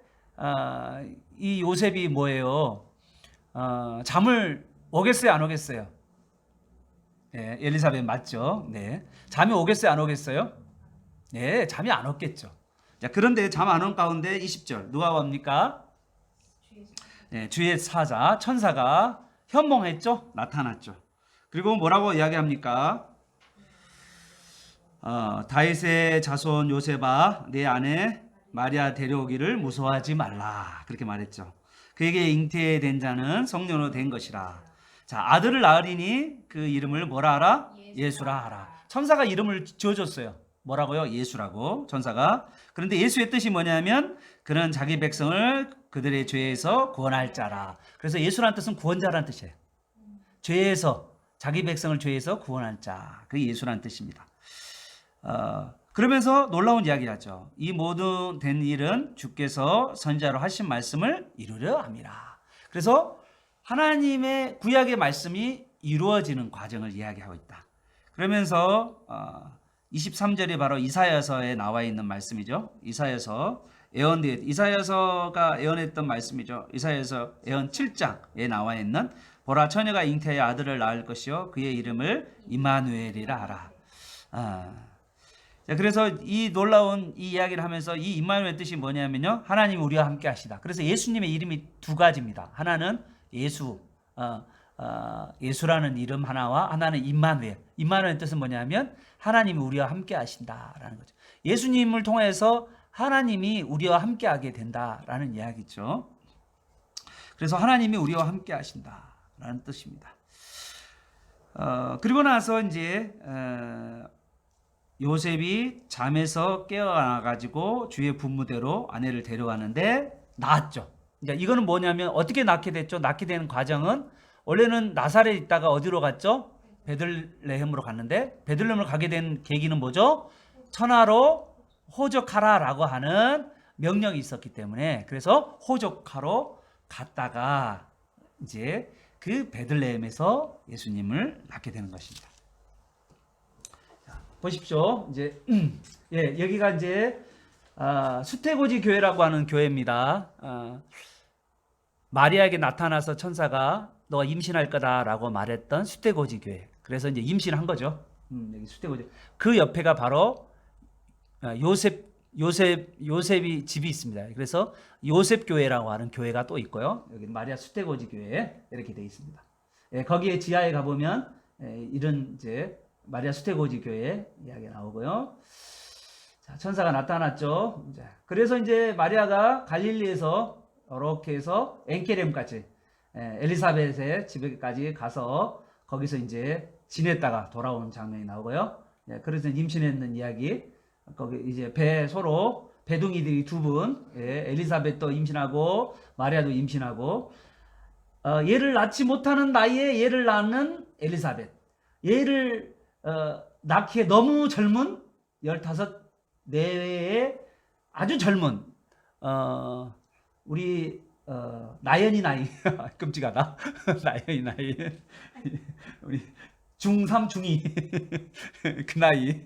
이 요셉이 뭐예요? 잠을 오겠어요, 안 오겠어요? 네, 엘리사벳 맞죠? 네. 잠이 오겠어요, 안 오겠어요? 네, 잠이 안 오겠죠. 자, 그런데 잠 안 온 가운데 20절 누가 옵니까? 네, 주의 사자 천사가 현몽했죠? 나타났죠. 그리고 뭐라고 이야기합니까? 다윗의 자손 요셉아, 내 아내 마리아 데려오기를 무서워하지 말라. 그렇게 말했죠. 그에게 잉태된 자는 성령으로 된 것이라. 자, 아들을 낳으리니 그 이름을 뭐라 하라? 예수라 하라. 천사가 이름을 지어줬어요. 뭐라고요? 예수라고, 천사가. 그런데 예수의 뜻이 뭐냐면 그는 자기 백성을 그들의 죄에서 구원할 자라. 그래서 예수라는 뜻은 구원자라는 뜻이에요. 죄에서, 자기 백성을 죄에서 구원할 자. 그게 예수라는 뜻입니다. 그러면서 놀라운 이야기를 하죠. 이 모든 된 일은 주께서 선지자로 하신 말씀을 이루려 함이라. 그래서 하나님의 구약의 말씀이 이루어지는 과정을 이야기하고 있다. 그러면서 23절이 바로 이사야서에 나와 있는 말씀이죠. 이사야서가 예언했던 말씀이죠. 이사야서 예언 7장에 나와 있는 보라 처녀가 잉태하여 아들을 낳을 것이요 그의 이름을 임마누엘이라 하라. 그래서 이 놀라운 이 이야기를 하면서 이 임마누엘 뜻이 뭐냐면요, 하나님이 우리와 함께 하시다. 그래서 예수님의 이름이 두 가지입니다. 하나는 예수, 예수라는 이름 하나와 하나는 임마누엘. 임마누엘 뜻은 뭐냐면 하나님이 우리와 함께 하신다라는 거죠. 예수님을 통해서 하나님이 우리와 함께 하게 된다라는 이야기죠. 그래서 하나님이 우리와 함께 하신다라는 뜻입니다. 그리고 나서 이제 요셉이 잠에서 깨어나가지고 주의 분무대로 아내를 데려가는데 낳았죠. 그러니까 이거는 뭐냐면 어떻게 낳게 됐죠? 낳게 되는 과정은 원래는 나사렛에 있다가 어디로 갔죠? 베들레헴으로 갔는데 베들레헴으로 가게 된 계기는 뭐죠? 천하로 호적하라라고 하는 명령이 있었기 때문에 그래서 호적하러 갔다가 이제 그 베들레헴에서 예수님을 낳게 되는 것입니다. 보십시오. 이제 예, 여기가 이제 수태고지 교회라고 하는 교회입니다. 마리아에게 나타나서 천사가 너가 임신할 거다라고 말했던 수태고지 교회. 그래서 이제 임신한 거죠. 여기 수태고지. 그 옆에가 바로 요셉이 집이 있습니다. 그래서 요셉 교회라고 하는 교회가 또 있고요. 여기 마리아 수태고지 교회 이렇게 되어 있습니다. 예, 거기에 지하에 가 보면 이런 이제 마리아 수태고지 교회 이야기가 나오고요. 자, 천사가 나타났죠. 그래서 이제 마리아가 갈릴리에서 이렇게 해서 엔케렘까지 엘리사벳의 집에까지 가서 거기서 이제 지냈다가 돌아오는 장면이 나오고요. 그래서 임신했는 이야기 거기 이제 서로 배둥이들이 두 분, 예, 엘리사벳도 임신하고 마리아도 임신하고, 얘를 낳지 못하는 나이에 얘를 낳는 엘리사벳, 얘를 낳기에 너무 젊은 15 내외의 아주 젊은 우리 나연이 나이 끔찍하다. 나연이 나이 우리 중3 중2 그 나이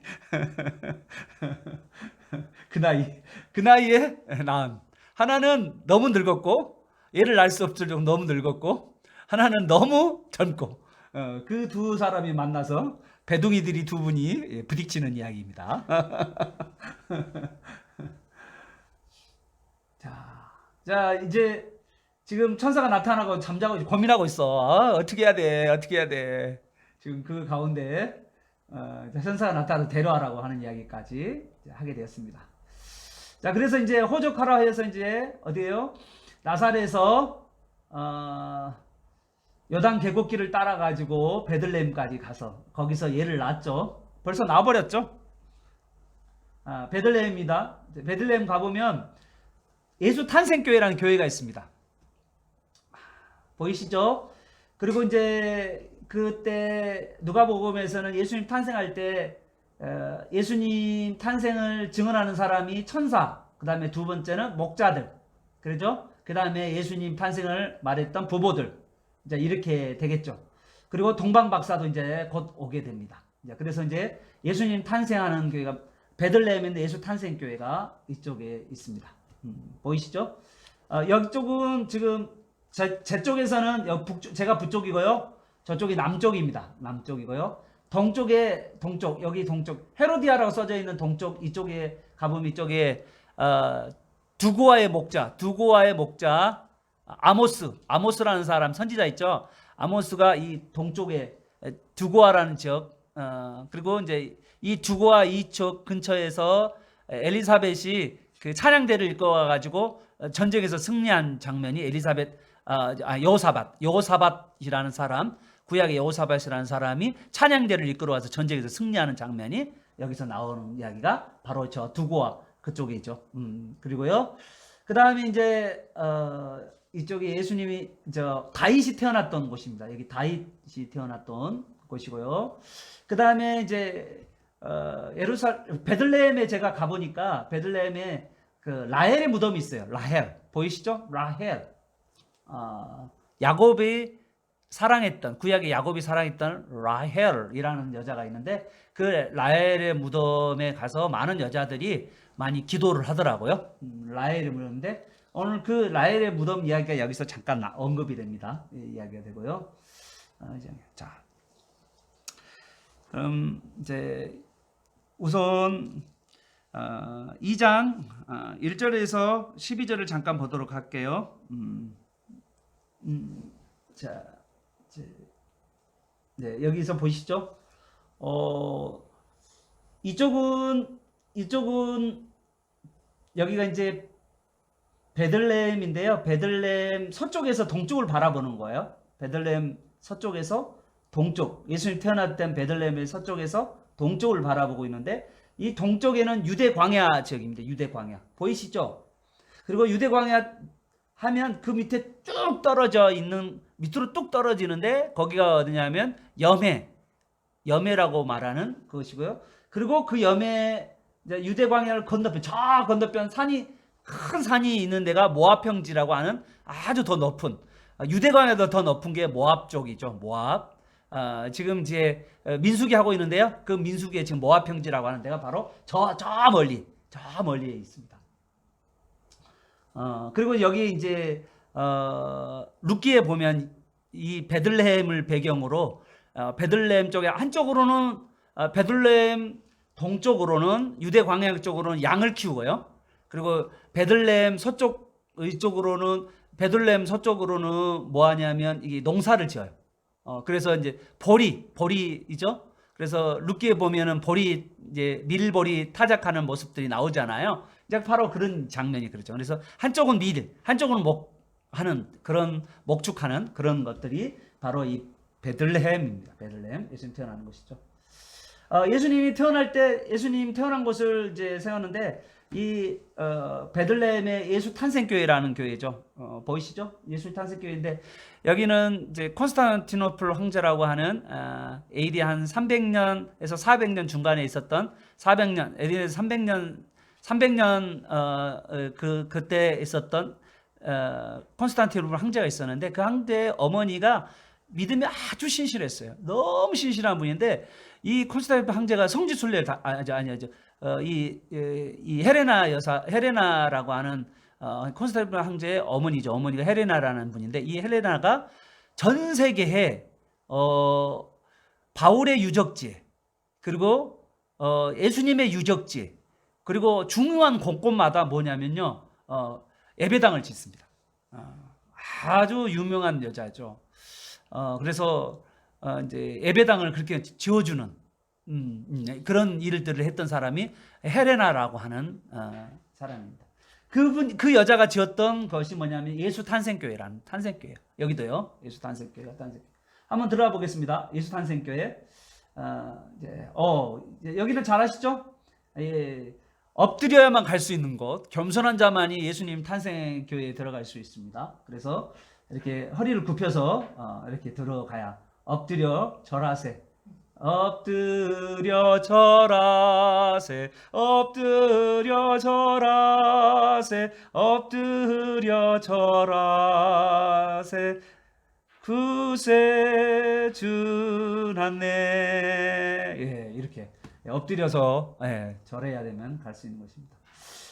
그 나이에 낳은, 하나는 너무 늙었고 얘를 낳을 수 없을 정도 너무 늙었고, 하나는 너무 젊고, 그 두 사람이 만나서 배둥이들이 두 분이 부딪히는 이야기입니다. 자, 이제 지금 천사가 나타나고 잠자고 고민하고 있어. 어떻게 해야 돼? 어떻게 해야 돼? 지금 그 가운데 천사가 나타나서 데려와라고 하는 이야기까지 하게 되었습니다. 자, 그래서 이제 호적하라 해서 이제 어디에요? 나사렛에서 요단 계곡길을 따라 가지고 베들레헴까지 가서 거기서 얘를 낳았죠. 벌써 나와버렸죠. 베들레헴입니다. 베들레헴 가보면 예수 탄생교회라는 교회가 있습니다. 보이시죠? 그리고 이제 그때 누가복음에서는 예수님 탄생할 때 예수님 탄생을 증언하는 사람이 천사, 그 다음에 두 번째는 목자들, 그러죠? 그 다음에 예수님 탄생을 말했던 부모들, 이제 이렇게 되겠죠. 그리고 동방박사도 이제 곧 오게 됩니다. 그래서 이제 예수님 탄생하는 교회가 베들레헴인데 예수 탄생교회가 이쪽에 있습니다. 보이시죠? 여기쪽은 지금 제 쪽에서는 제가 북쪽이고요. 저쪽이 남쪽입니다. 남쪽이고요. 동쪽, 여기 동쪽, 헤로디아라고 써져 있는 동쪽, 이쪽에 가보면 이쪽에 두고아의 목자 아모스라는 사람 선지자 있죠. 아모스가 이 동쪽에 두고아라는 지역, 그리고 이제 이 두고아 이쪽 근처에서 엘리사벳이 그 찬양대를 이끌어 가지고 전쟁에서 승리한 장면이 여호사밧이라는 사람, 구약의 여호사밧이라는 사람이 찬양대를 이끌어 와서 전쟁에서 승리하는 장면이 여기서 나오는 이야기가 바로 저 두고아 그쪽에 있죠. 그리고요. 그 다음에 이제 이쪽에 예수님이 다윗이 태어났던 곳입니다. 여기 다윗이 태어났던 곳이고요. 그 다음에 이제 베들레헴에 제가 가보니까 베들레헴에 그 라헬의 무덤이 있어요. 라헬 보이시죠? 라헬. 야곱이 사랑했던, 구약의 야곱이 사랑했던 라헬이라는 여자가 있는데 그 라헬의 무덤에 가서 많은 여자들이 많이 기도를 하더라고요. 라헬의 무덤인데 오늘 그 라헬의 무덤 이야기가 여기서 잠깐 언급이 됩니다. 이야기가 되고요. 자, 그럼 이제 우선 2장 1절에서 12절을 잠깐 보도록 할게요. 자, 네, 여기서 보시죠. 이쪽은 여기가 이제 베들레헴인데요. 베들레헴 서쪽에서 동쪽을 바라보는 거예요. 베들레헴 서쪽에서 동쪽, 예수님 태어났던 베들레헴의 서쪽에서 동쪽을 바라보고 있는데 이 동쪽에는 유대 광야 지역입니다. 유대 광야 보이시죠? 그리고 유대 광야 하면 그 밑에 쭉 떨어져 있는, 밑으로 뚝 떨어지는데 거기가 어디냐면 여매라고 말하는 그것이고요. 그리고 그 여매, 유대 광야를 건너편, 저 건너편 큰 산이 있는 데가 모압 평지라고 하는 아주 더 높은, 유대 광야보다 더 높은 게 모압 쪽이죠. 모압. 지금 이제 민수기 하고 있는데요. 그 민수기에 지금 모압 평지라고 하는 데가 바로 저 멀리에 있습니다. 그리고 여기 이제 룻기에 보면 이 베들레헴을 배경으로 베들레헴 쪽에 한쪽으로는 베들레헴 동쪽으로는 유대 광야 쪽으로는 양을 키우고요. 그리고 베들레헴 베들레헴 서쪽으로는 뭐 하냐면 이게 농사를 지어요. 그래서 이제 보리이죠. 그래서 룻기에 보면은 이제 밀보리 타작하는 모습들이 나오잖아요. 이제 바로 그런 장면이 그렇죠. 그래서 한쪽은 한쪽은 목축하는 그런 것들이 바로 이 베들레헴입니다. 베들레헴, 예수님 태어나는 것이죠. 예수님이 태어날 때 예수님 태어난 곳을 이제 세웠는데 이 베들레헴의 예수 탄생교회라는 교회죠. 보이시죠? 예수 탄생교회인데 여기는 이제 콘스탄티노플 황제라고 하는 AD 한 300년에서 400년 중간에 있었던 400년 AD 300년 그때 있었던 콘스탄티노플 황제가 있었는데 그 황제의 어머니가 믿음이 아주 신실했어요. 너무 신실한 분인데 이 콘스탄티노플 황제가 성지순례를 아니죠. 이 헬레나 여사 헬레나라고 하는 콘스탄티노플 황제의 어머니죠. 어머니가 헬레나라는 분인데 이 헬레나가 전 세계에 바울의 유적지 그리고 예수님의 유적지 그리고 중요한 곳곳마다 뭐냐면요 예배당을 짓습니다. 아주 유명한 여자죠. 그래서 이제 예배당을 그렇게 지어주는 그런 일들을 했던 사람이 헬레나라고 하는 사람입니다. 그 여자가 지었던 것이 뭐냐면 예수 탄생교회라는 탄생교회. 여기도요. 예수 탄생교회가 탄생교회. 한번 들어가 보겠습니다. 예수 탄생교회. 여기는 잘 아시죠? 예. 엎드려야만 갈 수 있는 곳, 겸손한 자만이 예수님 탄생교회에 들어갈 수 있습니다. 그래서 이렇게 허리를 굽혀서 이렇게 들어가야 엎드려 절하세. 엎드려 절하세. 엎드려 절하세. 엎드려 절하세. 구세 주났네. 예, 이렇게 엎드려서 절해야 되면 갈 수 있는 것입니다.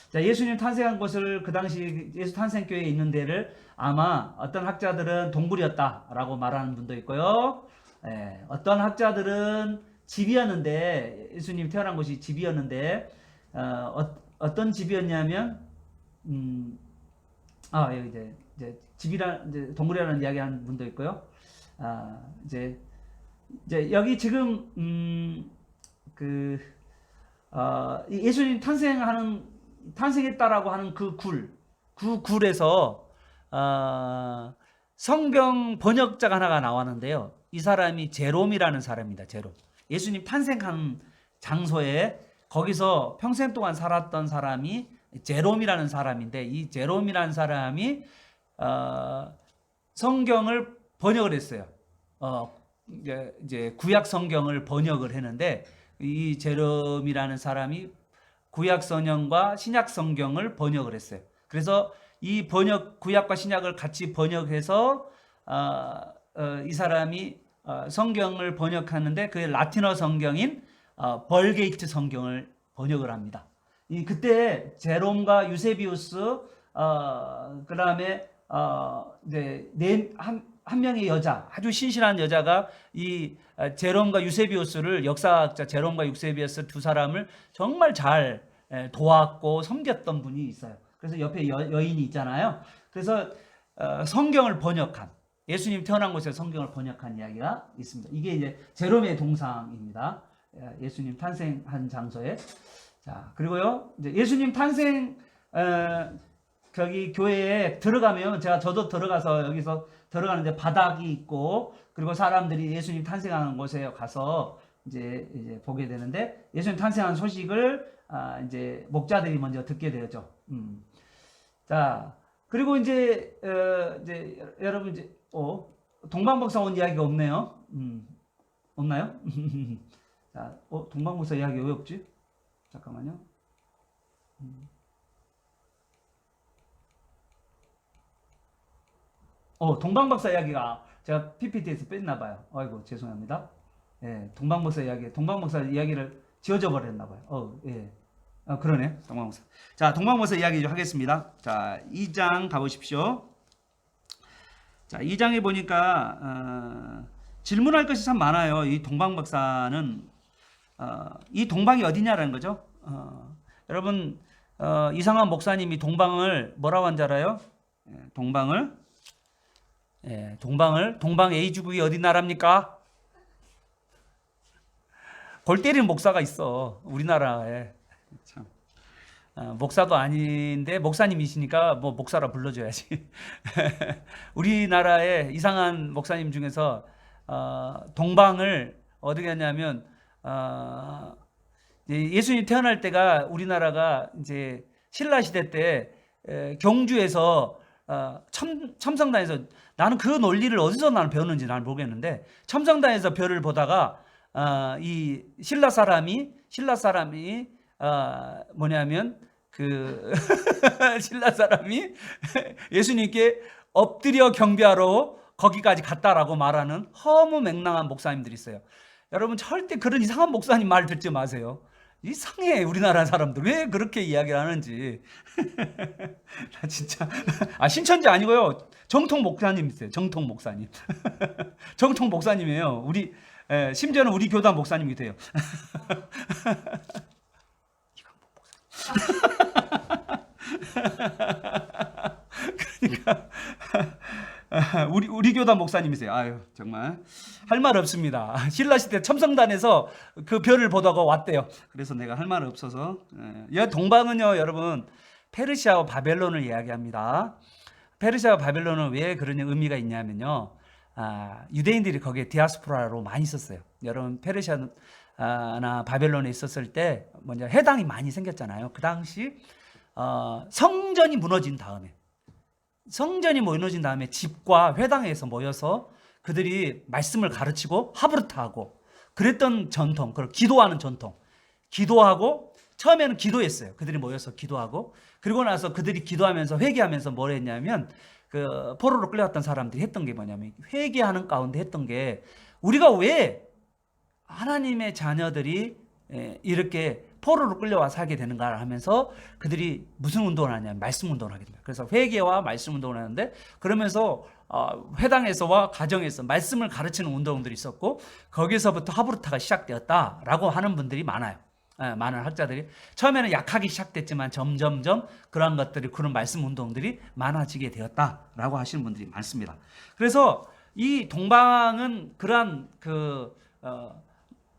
자, 예수님 탄생한 곳을 그 당시 예수 탄생교회에 있는 데를 아마 어떤 학자들은 동굴이었다라고 말하는 분도 있고요. 어떤 학자들은 집이었는데 예수님 태어난 곳이 집이었는데 어떤 집이었냐면 여기 이제 집이란 이제 동굴이라는 이야기하는 분도 있고요. 이제 여기 지금 예수님 탄생했다라고 하는 그 굴에서 성경 번역자가 하나가 나왔는데요. 이 사람이 제롬이라는 사람입니다. 제롬. 예수님 탄생한 장소에 거기서 평생 동안 살았던 사람이 제롬이라는 사람인데 이 제롬이라는 사람이 성경을 번역을 했어요. 이제 구약 성경을 번역을 했는데 이 제롬이라는 사람이 구약 성경과 신약 성경을 번역을 했어요. 그래서 이 구약과 신약을 같이 번역해서 이 사람이 성경을 번역하는데 그 라틴어 성경인 벌게이트 성경을 번역을 합니다. 그때 제롬과 유세비우스 그다음에 이제 한 명의 여자, 아주 신실한 여자가 이 제롬과 유세비우스를 역사학자 제롬과 유세비우스 두 사람을 정말 잘 도왔고 섬겼던 분이 있어요. 그래서 옆에 여인이 있잖아요. 그래서 성경을 번역한 예수님 태어난 곳에 성경을 번역한 이야기가 있습니다. 이게 이제 제롬의 동상입니다. 예수님 탄생한 장소에. 자, 그리고요. 이제 예수님 탄생 거기 교회에 들어가면 저도 들어가서 여기서 들어가는데 바닥이 있고 그리고 사람들이 예수님 탄생하는 곳에 가서 이제 보게 되는데 예수님 탄생한 소식을 이제 목자들이 먼저 듣게 되었죠. 자, 그리고 이제 여러분 이제 동방박사 온 이야기가 없네요. 없나요? 자, 동방박사 이야기 왜 없지? 잠깐만요. 동방박사 이야기가 제가 PPT에서 뺐나 봐요. 아이고 죄송합니다. 예, 동방박사 이야기를 지어져 버렸나 봐요. 예. 그러네. 동방박사. 자, 동방박사 이야기 좀 하겠습니다. 자, 2장 가보십시오. 자, 2장에 보니까 질문할 것이 참 많아요. 이 동방박사는 이 동방이 어디냐라는 거죠. 여러분 이상한 목사님이 동방을 뭐라고 한 줄 알아요? 동방 A주국이 어디 나라입니까? 골 때리는 목사가 있어 우리나라에. 참. 목사도 아닌데 목사님이시니까 뭐 목사라 불러줘야지. 우리나라의 이상한 목사님 중에서 동방을 어떻게 하냐면 예수님 태어날 때가 우리나라가 이제 신라 시대 때 경주에서 첨성단에서, 나는 그 논리를 어디서 나는 배웠는지 나는 모르겠는데, 첨성단에서 별을 보다가 이 신라 사람이 뭐냐면 그 신라 사람이 예수님께 엎드려 경배하러 거기까지 갔다라고 말하는 허무맹랑한 목사님들이 있어요. 여러분 절대 그런 이상한 목사님 말 듣지 마세요. 이상해, 우리나라 사람들 왜 그렇게 이야기를 하는지. 나 진짜 신천지 아니고요, 정통 목사님이세요. 정통 목사님. 정통 목사님이에요. 우리 심지어는 우리 교단 목사님이 돼요. 그러니까 우리 교단 목사님이세요. 아유, 정말 할 말 없습니다. 신라 시대 첨성단에서 그 별을 보다가 왔대요. 그래서 내가 할 말 없어서. 동방은요, 여러분, 페르시아와 바벨론을 이야기합니다. 페르시아와 바벨론은 왜 그런 의미가 있냐면요, 유대인들이 거기에 디아스포라로 많이 있었어요. 여러분, 페르시아나 바벨론에 있었을 때 먼저 해당이 많이 생겼잖아요. 그 당시 성전이 무너진 다음에 집과 회당에서 모여서 그들이 말씀을 가르치고 하브르트하고 그랬던 전통, 그리고 기도하는 전통. 기도하고 처음에는 기도했어요. 그들이 모여서 기도하고, 그리고 나서 그들이 기도하면서 회개하면서 뭘 했냐면, 그 포로로 끌려갔던 사람들이 했던 게 뭐냐면, 회개하는 가운데 했던 게, 우리가 왜 하나님의 자녀들이 이렇게 포로로 끌려와 살게 되는가 하면서 그들이 무슨 운동을 하냐면 말씀 운동을 하게 됩니다. 그래서 회개와 말씀 운동을 하는데, 그러면서 회당에서와 가정에서 말씀을 가르치는 운동들이 있었고, 거기서부터 하브르타가 시작되었다라고 하는 분들이 많아요. 많은 학자들이 처음에는 약하게 시작됐지만 점점점 그런 것들이, 그런 말씀 운동들이 많아지게 되었다라고 하시는 분들이 많습니다. 그래서 이 동방은 그러한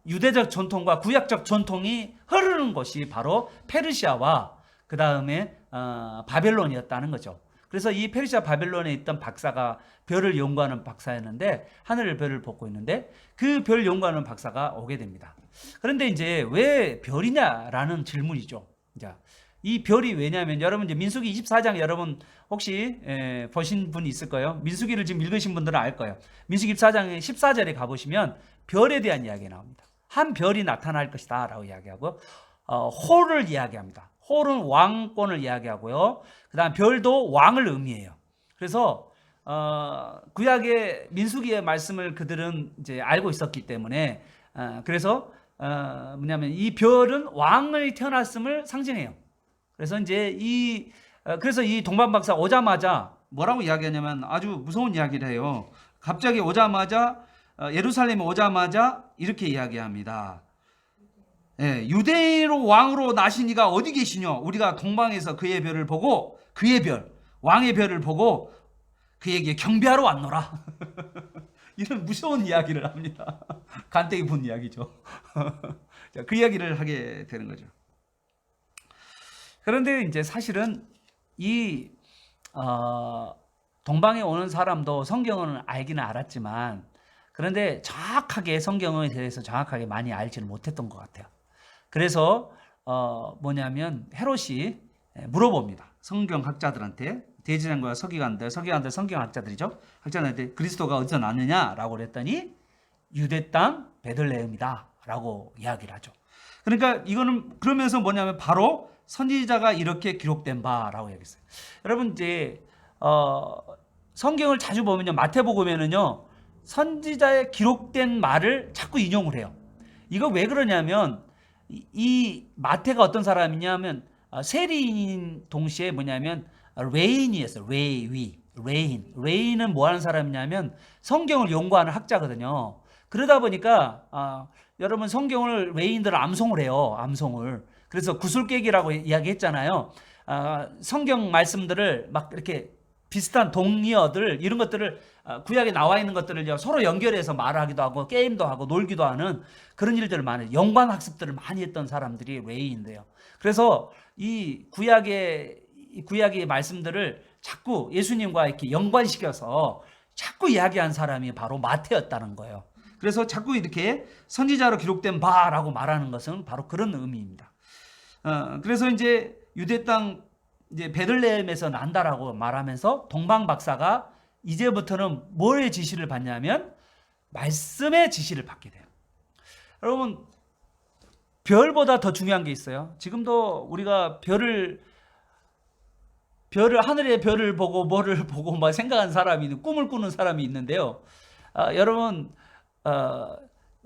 유대적 전통과 구약적 전통이 흐르는 곳이 바로 페르시아와 그 다음에 바벨론이었다는 거죠. 그래서 이 페르시아 바벨론에 있던 박사가 별을 연구하는 박사였는데, 하늘의 별을 보고 있는데 그 별 연구하는 박사가 오게 됩니다. 그런데 이제 왜 별이냐라는 질문이죠. 자, 이 별이 왜냐면, 여러분 이제 민수기 24장 여러분 혹시 보신 분 있을 거예요. 민수기를 지금 읽으신 분들은 알 거예요. 민수기 24장의 14절에 가보시면 별에 대한 이야기가 나옵니다. 한 별이 나타날 것이다 라고 이야기하고, 홀을 이야기합니다. 홀은 왕권을 이야기하고요. 그 다음 별도 왕을 의미해요. 그래서 구약의 민수기의 말씀을 그들은 이제 알고 있었기 때문에, 그래서 뭐냐면 이 별은 왕을 태어났음을 상징해요. 그래서 이제 그래서 이 동방 박사 오자마자 뭐라고 이야기하냐면 아주 무서운 이야기를 해요. 갑자기 오자마자 예루살렘에 오자마자 이렇게 이야기합니다. 유대인으로 왕으로 나신 이가 어디 계시뇨? 우리가 동방에서 그의 별을 보고, 왕의 별을 보고 그에게 경배하러 왔노라. 이런 무서운 이야기를 합니다. 간땡이 본 이야기죠. 그 이야기를 하게 되는 거죠. 그런데 이제 사실은 이 동방에 오는 사람도 성경은 알기는 알았지만, 그런데 정확하게 성경에 대해서 정확하게 많이 알지는 못했던 것 같아요. 그래서 뭐냐면 헤롯이 물어봅니다. 성경학자들한테, 대제사장과 서기관들 성경학자들이죠. 학자들한테 그리스도가 어디서 났느냐라고 그랬더니 유대 땅 베들레헴이다라고 이야기를 하죠. 그러니까 이거는 그러면서 뭐냐면 바로 선지자가 이렇게 기록된 바라고 얘기했어요. 여러분 이제 성경을 자주 보면요, 마태복음에는요 선지자의 기록된 말을 자꾸 인용을 해요. 이거 왜 그러냐면, 이 마태가 어떤 사람이냐면 세리인 동시에 뭐냐면 레인이었어요. 레인은 뭐 하는 사람이냐면 성경을 연구하는 학자거든요. 그러다 보니까 여러분 성경을 레인들은 암송을 해요. 암송을. 그래서 구술객이라고 이야기했잖아요. 성경 말씀들을 막 이렇게 비슷한 동의어들, 이런 것들을 구약에 나와 있는 것들을 서로 연결해서 말하기도 하고 게임도 하고 놀기도 하는 그런 일들을 많이, 연관 학습들을 많이 했던 사람들이 레이인데요. 그래서 이 구약의 말씀들을 자꾸 예수님과 이렇게 연관시켜서 자꾸 이야기한 사람이 바로 마태였다는 거예요. 그래서 자꾸 이렇게 선지자로 기록된 바라고 말하는 것은 바로 그런 의미입니다. 그래서 이제 유대 땅 이제 베들레헴에서 난다라고 말하면서 동방 박사가 이제부터는 뭐의 지시를 받냐면 말씀의 지시를 받게 돼요. 여러분, 별보다 더 중요한 게 있어요. 지금도 우리가 하늘의 별을 보고 뭐를 보고 막 생각하는 사람이, 꿈을 꾸는 사람이 있는데요. 여러분,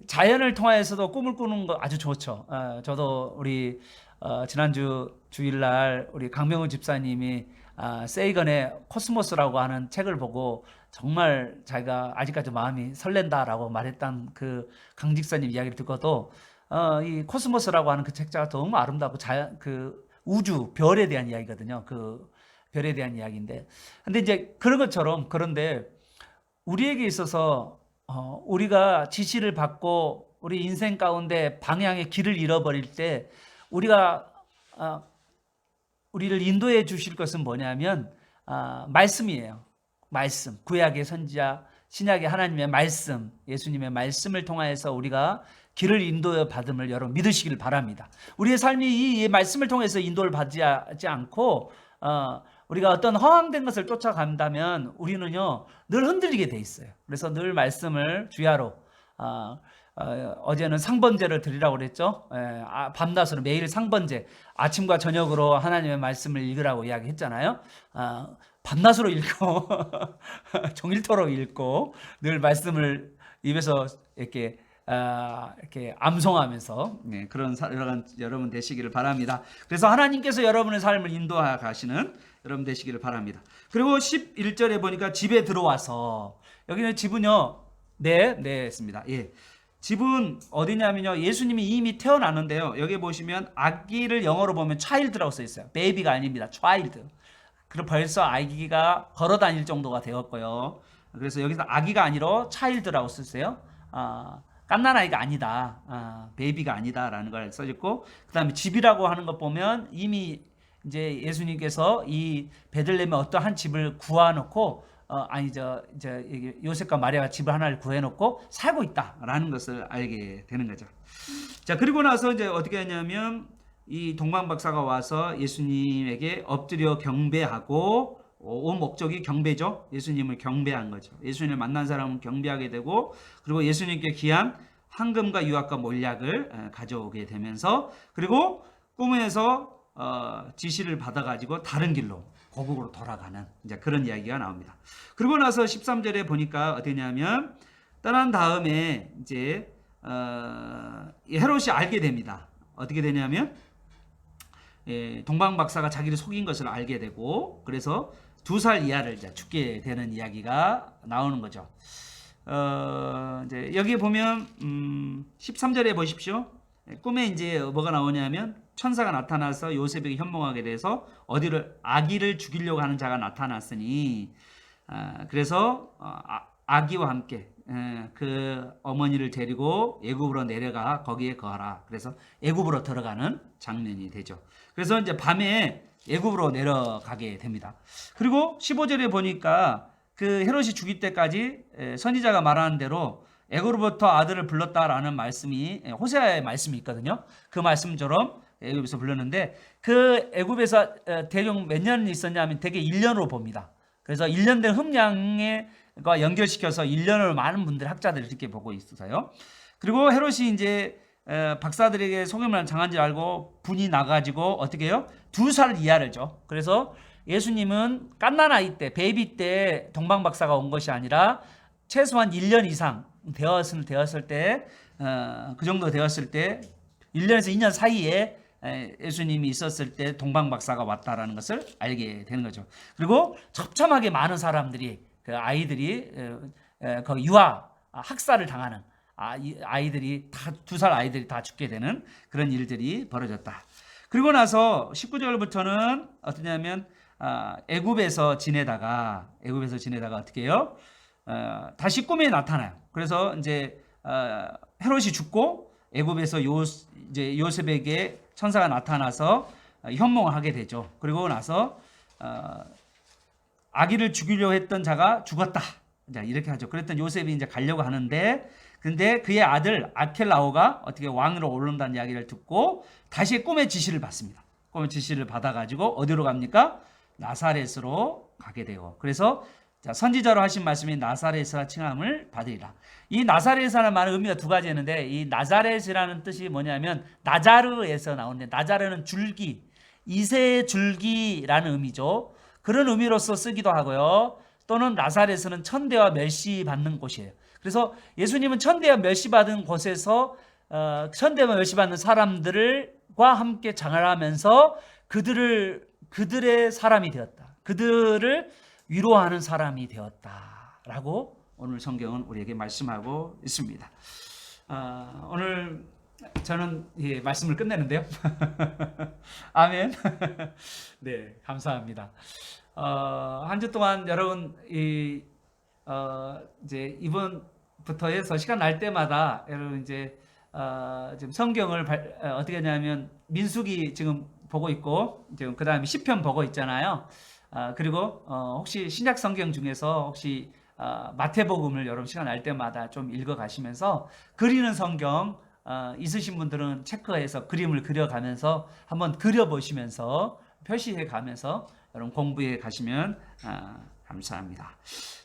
자연을 통해서도 꿈을 꾸는 거 아주 좋죠. 저도 우리 지난주 주일날 우리 강명훈 집사님이 세이건의 코스모스라고 하는 책을 보고 정말 자기가 아직까지 마음이 설렌다라고 말했던 그 강 집사님 이야기를 듣고도 이 코스모스라고 하는 그 책자가 너무 아름답고 그 우주 별에 대한 이야기거든요. 그 별에 대한 이야기인데, 근데 이제 그런 것처럼, 그런데 우리에게 있어서 우리가 지시를 받고 우리 인생 가운데 방향의 길을 잃어버릴 때 우리가 우리를 인도해 주실 것은 뭐냐면 말씀이에요. 말씀, 구약의 선지자, 신약의 하나님의 말씀, 예수님의 말씀을 통하여서 우리가 길을 인도해 받음을 여러분 믿으시길 바랍니다. 우리의 삶이 이 말씀을 통해서 인도를 받지 않고 우리가 어떤 허황된 것을 쫓아간다면 우리는요 늘 흔들리게 돼 있어요. 그래서 늘 말씀을 주야로, 어제는 상번제를 드리라고 그랬죠. 밤낮으로 매일 상번제, 아침과 저녁으로 하나님의 말씀을 읽으라고 이야기했잖아요. 밤낮으로 읽고 종일토록 읽고 늘 말씀을 입에서 이렇게 암송하면서 그런 여러분 되시기를 바랍니다. 그래서 하나님께서 여러분의 삶을 인도하 가시는 여러분 되시기를 바랍니다. 그리고 11절에 보니까 집에 들어와서, 여기는 집은요 했습니다. 예. 집은 어디냐면요, 예수님이 이미 태어났는데요, 여기 보시면 아기를 영어로 보면 child라고 써 있어요. 베이비가 아닙니다. child. 그리고 벌써 아기가 걸어 다닐 정도가 되었고요. 그래서 여기서 아기가 아니라 child라고 쓰세요. 갓난 아이가 아니다, 베이비가 아니다라는 걸 써있고, 그 다음에 집이라고 하는 것 보면 이미 이제 예수님께서 이 베들레헴에 어떠한 집을 구해놓고, 요셉과 마리아가 집을 하나를 구해놓고 살고 있다라는 것을 알게 되는 거죠. 자, 그리고 나서 이제 어떻게 하냐면 이 동방박사가 와서 예수님에게 엎드려 경배하고, 온 목적이 경배죠. 예수님을 경배한 거죠. 예수님을 만난 사람은 경배하게 되고, 그리고 예수님께 귀한 황금과 유압과 몰약을 가져오게 되면서, 그리고 꿈에서 지시를 받아가지고 다른 길로 고국으로 돌아가는 이제 그런 이야기가 나옵니다. 그리고 나서 13절에 보니까 어떠냐면, 떠난 다음에 이제 헤롯이 알게 됩니다. 어떻게 되냐면 동방박사가 자기를 속인 것을 알게 되고, 그래서 2살 이하를 이제 죽게 되는 이야기가 나오는 거죠. 이제 여기 보면 13절에 보십시오. 꿈에 이제 뭐가 나오냐면 천사가 나타나서 요셉에게 현몽하게 돼서 아기를 죽이려고 하는 자가 나타났으니, 그래서 아기와 함께 그 어머니를 데리고 애굽으로 내려가 거기에 거하라. 그래서 애굽으로 들어가는 장면이 되죠. 그래서 이제 밤에 애굽으로 내려가게 됩니다. 그리고 15절에 보니까 그 헤롯이 죽일 때까지 선지자가 말하는 대로 애굽으로부터 아들을 불렀다라는 말씀이 호세아의 말씀이 있거든요. 그 말씀처럼 애굽에서 불렀는데, 그 애굽에서 대략 몇 년 있었냐면 대개 1년으로 봅니다. 그래서 1년 된 흠량과 연결시켜서 1년을 많은 분들, 학자들이 이렇게 보고 있어서요. 그리고 헤롯이 이제 박사들에게 소금을 당한 줄 알고 분이 나가지고 어떻게 해요? 2살 이하를 줘. 그래서 예수님은 갓난아이 때, 베이비 때 동방박사가 온 것이 아니라 최소한 1년 이상 되었을 때, 그 정도 되었을 때 1년에서 2년 사이에 예수님이 있었을 때 동방박사가 왔다라는 것을 알게 되는 거죠. 그리고 첩참하게 많은 사람들이, 그 아이들이 거기 학살을 당하는 아이들이 다 2살 아이들이 다 죽게 되는 그런 일들이 벌어졌다. 그리고 나서 19절부터는 어떠냐면 애굽에서 지내다가 어떻게 해요? 다시 꿈에 나타나요. 그래서 이제 헤롯이 죽고 애굽에서 이제 요셉에게 천사가 나타나서 현몽을 하게 되죠. 그리고 나서 아기를 죽이려고 했던 자가 죽었다. 이제 이렇게 하죠. 그랬던 요셉이 이제 가려고 하는데, 근데 그의 아들 아켈라오가 어떻게 왕으로 오른다는 이야기를 듣고 다시 꿈의 지시를 받습니다. 꿈의 지시를 받아가지고 어디로 갑니까? 나사렛으로 가게 되고, 그래서 선지자로 하신 말씀이 나사렛이라 칭함을 받으리라. 이 나사렛이라는 말은 의미가 두 가지 있는데, 이 나사렛이라는 뜻이 뭐냐면 나자르에서 나오는데, 나자르는 줄기, 이새의 줄기라는 의미죠. 그런 의미로서 쓰기도 하고요. 또는 나사렛은 천대와 멸시받는 곳이에요. 그래서 예수님은 천대와 멸시받은 곳에서 천대와 멸시받는 사람들과 함께 장을하면서 그들의 사람이 되었다. 그들을 위로하는 사람이 되었다라고 오늘 성경은 우리에게 말씀하고 있습니다. 오늘 저는 말씀을 끝내는데요. 아멘. 네, 감사합니다. 한 주 동안 여러분 이제 이번부터 해서 시간 날 때마다 여러분 이제 지금 성경을 어떻게 하냐면 민수기 지금 보고 있고, 지금 그 다음에 시편 보고 있잖아요. 그리고 혹시 신약 성경 중에서 혹시 마태복음을 여러분 시간 날 때마다 좀 읽어 가시면서 그리는 성경 있으신 분들은 체크해서 그림을 그려가면서 한번 그려보시면서 표시해 가면서 여러분 공부해 가시면 감사합니다.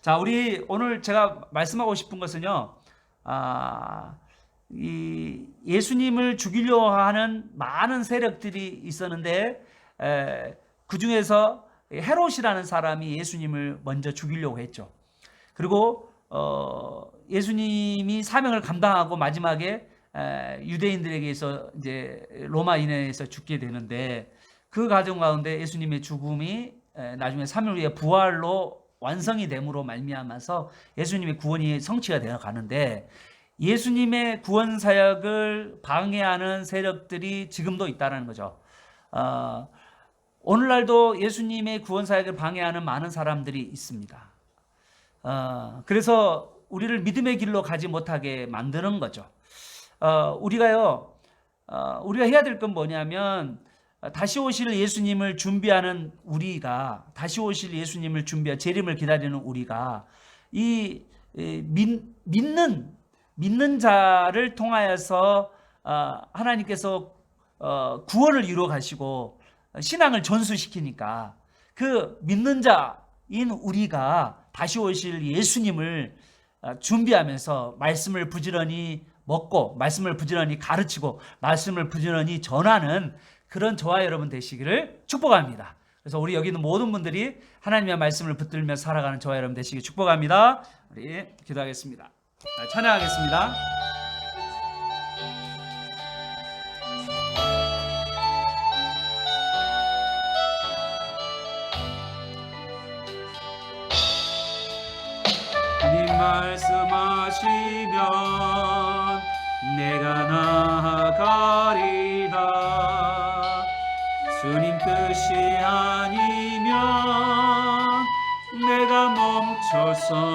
자, 우리 오늘 제가 말씀하고 싶은 것은요, 이 예수님을 죽이려 하는 많은 세력들이 있었는데 그 중에서 헤롯이라는 사람이 예수님을 먼저 죽이려고 했죠. 그리고 예수님이 사명을 감당하고 마지막에 유대인들에게서 이제 로마인에서 죽게 되는데, 그 과정 가운데 예수님의 죽음이 나중에 3일 후에 부활로 완성이 됨으로 말미암아서 예수님의 구원이 성취가 되어 가는데, 예수님의 구원 사역을 방해하는 세력들이 지금도 있다는 거죠. 오늘날도 예수님의 구원 사역을 방해하는 많은 사람들이 있습니다. 그래서 우리를 믿음의 길로 가지 못하게 만드는 거죠. 우리가 해야 될 건 뭐냐면, 다시 오실 예수님을 준비하는 우리가, 다시 오실 예수님을 준비하고 재림을 기다리는 우리가 이 믿는 자를 통하여서 하나님께서 구원을 이루어 가시고 신앙을 전수시키니까, 그 믿는 자인 우리가 다시 오실 예수님을 준비하면서 말씀을 부지런히 먹고, 말씀을 부지런히 가르치고, 말씀을 부지런히 전하는 그런 저와 여러분 되시기를 축복합니다. 그래서 우리 여기 있는 모든 분들이 하나님의 말씀을 붙들며 살아가는 저와 여러분 되시기 축복합니다. 우리 기도하겠습니다. 찬양하겠습니다. 주님 말씀하시면 내가 나아가리라. 주님 뜻이 아니면 내가 멈춰서리다.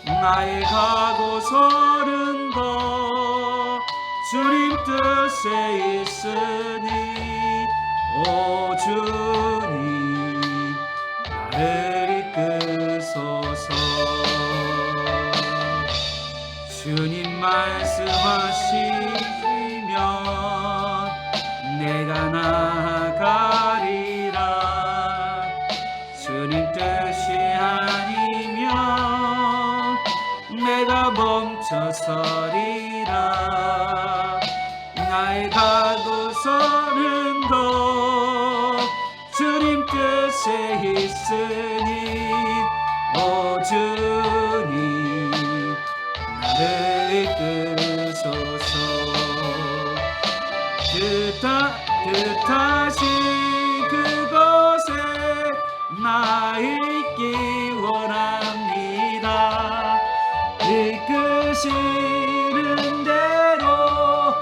나의 가고서는 더 주님 뜻에 있으니, 오 주님 나를 이끄소서. 주님 말씀하시면 내가 나아가리라. 주님 뜻이 아니면 내가 멈춰서리라. 나의 가고서는 더 주님 뜻에 있으니, 오 주님 나를 이끄소서. 뜻하신 그곳에 나 있기 원합니다. 이끄시는 대로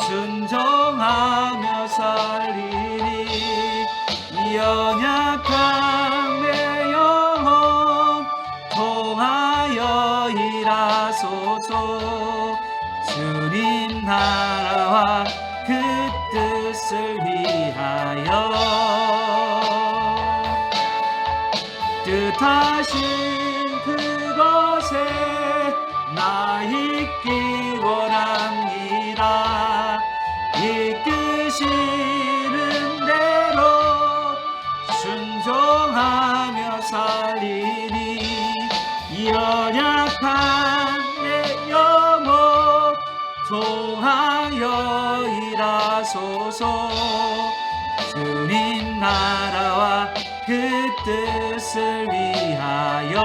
순종하며 살리니, 연약한 내 영혼 통하여 일하소서. 주님 나라와 그 뜻을 위하여 뜻하신 그것에 나 있기 원합니다. 이끄시는 대로 순종하며 살리니 연약한 내 영혼 통하여 일하소서. 주님 나라와 그 뜻을 위하여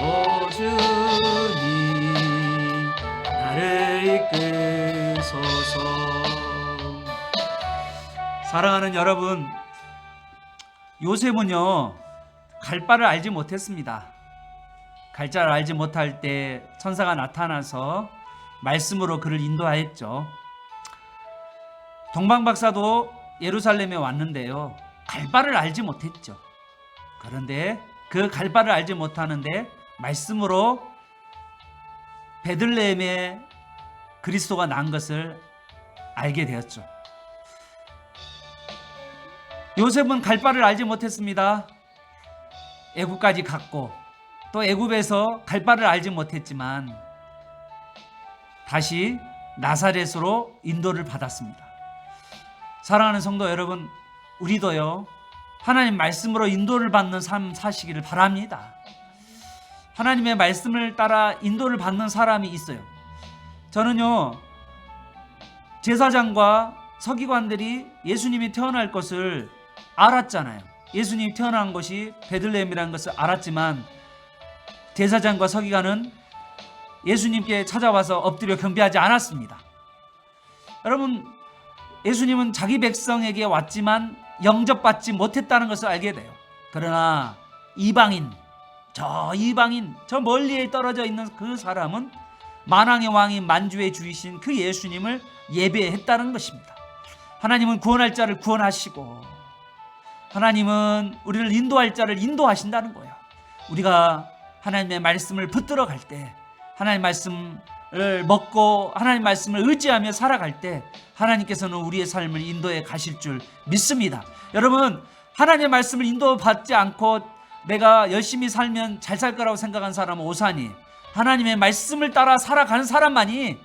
오 주님 나를 이끄소서. 사랑하는 여러분, 요셉은요 갈 바를 알지 못했습니다. 갈 자를 알지 못할 때 천사가 나타나서 말씀으로 그를 인도하였죠. 동방박사도 예루살렘에 왔는데요 갈 바를 알지 못했죠. 그런데 그 갈 바를 알지 못하는데 말씀으로 베들레헴에 그리스도가 난 것을 알게 되었죠. 요셉은 갈 바를 알지 못했습니다. 애굽까지 갔고 또 애굽에서 갈 바를 알지 못했지만 다시 나사렛으로 인도를 받았습니다. 사랑하는 성도 여러분, 우리도요 하나님 말씀으로 인도를 받는 삶 사시기를 바랍니다. 하나님의 말씀을 따라 인도를 받는 사람이 있어요. 저는요 제사장과 서기관들이 예수님이 태어날 것을 알았잖아요. 예수님이 태어난 것이 베들레헴이라는 것을 알았지만 제사장과 서기관은 예수님께 찾아와서 엎드려 경배하지 않았습니다. 여러분, 예수님은 자기 백성에게 왔지만 영접받지 못했다는 것을 알게 돼요. 그러나 이방인, 저 멀리에 떨어져 있는 그 사람은 만왕의 왕인 만주의 주이신 그 예수님을 예배했다는 것입니다. 하나님은 구원할 자를 구원하시고 하나님은 우리를 인도할 자를 인도하신다는 거예요. 우리가 하나님의 말씀을 붙들어 갈 때, 하나님의 말씀을 먹고 하나님의 말씀을 의지하며 살아갈 때 하나님께서는 우리의 삶을 인도해 가실 줄 믿습니다. 여러분, 하나님의 말씀을 인도받지 않고 내가 열심히 살면 잘 살 거라고 생각한 사람은 오산이에요. 하나님의 말씀을 따라 살아가는 사람만이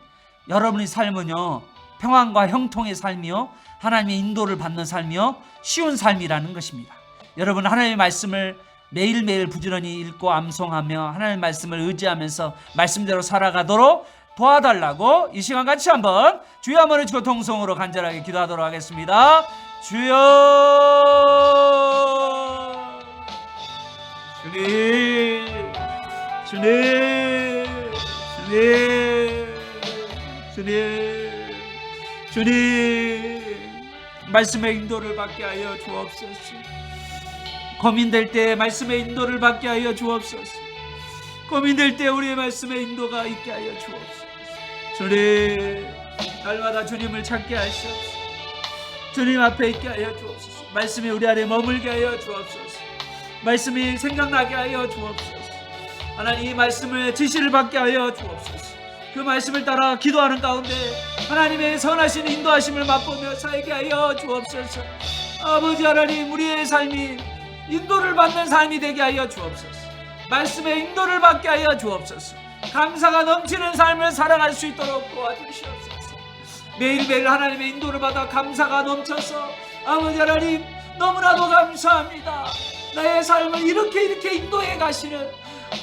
여러분의 삶은요 평안과 형통의 삶이요 하나님의 인도를 받는 삶이요 쉬운 삶이라는 것입니다. 여러분, 하나님의 말씀을 매일매일 부지런히 읽고 암송하며 하나님의 말씀을 의지하면서 말씀대로 살아가도록 도와달라고 이 시간 같이 한번 주여 한번 외치고 통성으로 간절하게 기도하도록 하겠습니다. 주여, 주님, 주님, 주님, 주님, 주님, 말씀의 인도를 받게 하여 주옵소서. 고민될 때 말씀의 인도를 받게 하여 주옵소서. 고민될 때 우리의 말씀의 인도가 있게 하여 주옵소서. 주님, 날마다 주님을 찾게 하시옵소서. 주님 앞에 있게 하여 주옵소서. 말씀이 우리 안에 머물게 하여 주옵소서. 말씀이 생각나게 하여 주옵소서. 하나님, 이 말씀의 지시를 받게 하여 주옵소서. 그 말씀을 따라 기도하는 가운데 하나님의 선하신 인도하심을 맛보며 살게 하여 주옵소서. 아버지 하나님, 우리의 삶이 인도를 받는 삶이 되게 하여 주옵소서. 말씀의 인도를 받게 하여 주옵소서. 감사가 넘치는 삶을 살아갈 수 있도록 도와주시옵소서. 매일매일 하나님의 인도를 받아 감사가 넘쳐서 아버지 하나님 너무나도 감사합니다. 나의 삶을 이렇게 인도해 가시는,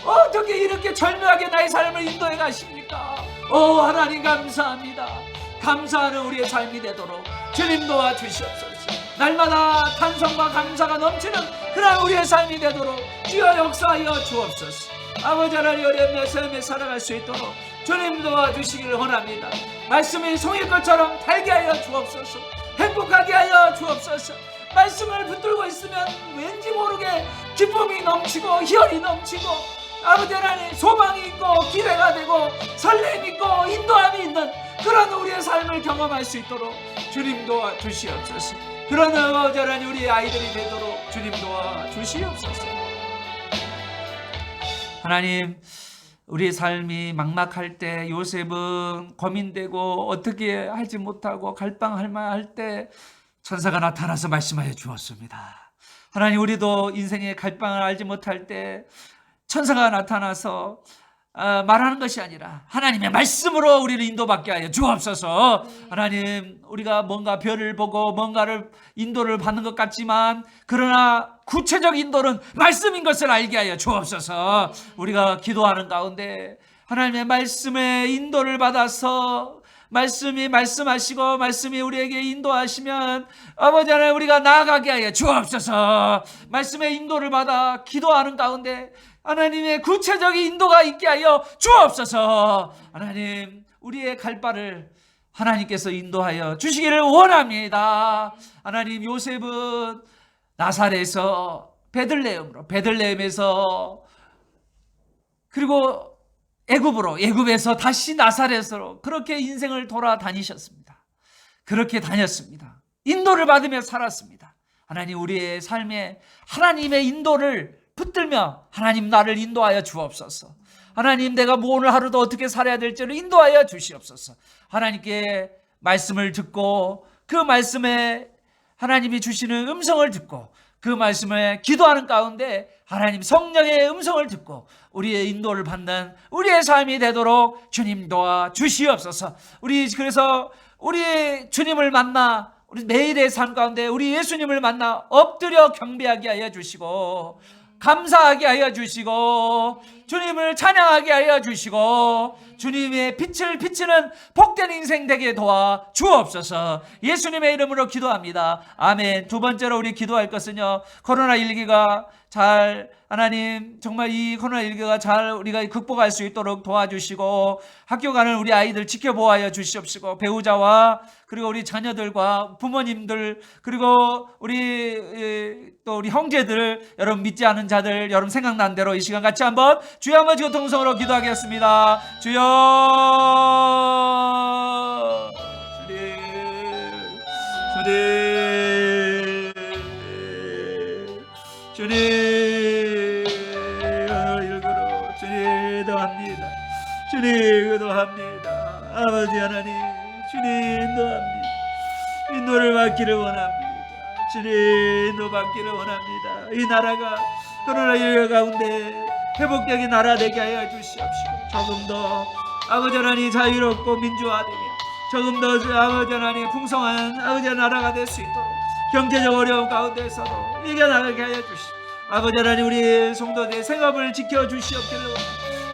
어떻게 이렇게 절묘하게 나의 삶을 인도해 가십니까? 오 하나님, 감사합니다. 감사하는 우리의 삶이 되도록 주님 도와주시옵소서. 날마다 탄성과 감사가 넘치는 그런 우리의 삶이 되도록 주여 역사하여 주옵소서. 아버지 하나님, 우리의 삶에 살아갈 수 있도록 주님 도와주시기를 원합니다. 말씀이 송이꽃처럼 달게 하여 주옵소서. 행복하게 하여 주옵소서. 말씀을 붙들고 있으면 왠지 모르게 기쁨이 넘치고 희열이 넘치고 아버지 하나님 소망이 있고 기대가 되고 설렘이 있고 인도함이 있는 그런 우리의 삶을 경험할 수 있도록 주님 도와주시옵소서. 그런 아버지 하나님, 우리의 아이들이 되도록 주님 도와주시옵소서. 하나님, 우리의 삶이 막막할 때, 요셉은 고민되고 어떻게 할지 못하고 갈팡할만할 때 천사가 나타나서 말씀하여 주었습니다. 하나님, 우리도 인생의 갈방을 알지 못할 때 천사가 나타나서 말하는 것이 아니라 하나님의 말씀으로 우리를 인도받게 하여 주옵소서. 하나님, 우리가 뭔가 별을 보고 뭔가를 인도를 받는 것 같지만 그러나 구체적 인도는 말씀인 것을 알게 하여 주옵소서. 우리가 기도하는 가운데 하나님의 말씀의 인도를 받아서 말씀이 말씀하시고 말씀이 우리에게 인도하시면 아버지 하나님, 우리가 나아가게 하여 주옵소서. 말씀의 인도를 받아 기도하는 가운데 하나님의 구체적인 인도가 있게 하여 주옵소서. 하나님, 우리의 갈 바를 하나님께서 인도하여 주시기를 원합니다. 하나님, 요셉은 나사렛에서 베들레헴에서 그리고 애굽에서 다시 나사렛으로 그렇게 인생을 돌아다니셨습니다. 그렇게 다녔습니다. 인도를 받으며 살았습니다. 하나님, 우리의 삶에 하나님의 인도를 붙들며 하나님, 나를 인도하여 주옵소서. 하나님, 내가 오늘 하루도 어떻게 살아야 될지를 인도하여 주시옵소서. 하나님께 말씀을 듣고 그 말씀에 하나님이 주시는 음성을 듣고 그 말씀에 기도하는 가운데 하나님 성령의 음성을 듣고 우리의 인도를 받는 우리의 삶이 되도록 주님 도와 주시옵소서. 그래서 우리 주님을 만나 우리 매일의 삶 가운데 우리 예수님을 만나 엎드려 경배하게 하여 주시고 감사하게 하여 주시고 주님을 찬양하게 하여 주시고 주님의 빛을 비치는 복된 인생 되게 도와 주옵소서. 예수님의 이름으로 기도합니다. 아멘. 두 번째로 우리 기도할 것은요, 코로나19가 잘, 하나님 정말 이 코로나19가 잘 우리가 극복할 수 있도록 도와주시고 학교 가는 우리 아이들 지켜보아야 주시옵시고 배우자와 그리고 우리 자녀들과 부모님들 그리고 우리 또 우리 형제들, 여러분 믿지 않은 자들, 여러분 생각난 대로 이 시간 같이 한번 주여 한번 교통성으로 기도하겠습니다. 주여, 주님, 일거로 주님 인도합니다. 주님 인도합니다. 아버지 하나님, 주님 인도합니다. 인도를 받기를 원합니다. 주님 인도 받기를 원합니다. 이 나라가 코로나19 가운데 회복적인 나라 되게 하여 주시옵시고 조금 더 아버지 하나님 자유롭고 민주화되며 조금 더 아버지 하나님 풍성한 아버지 나라가 될 수 있도록 경제적 어려움 가운데서도 이겨나가게 하여 주시고 아버지 하나님, 우리 성도들의 생업을 지켜주시옵기를 원합니다.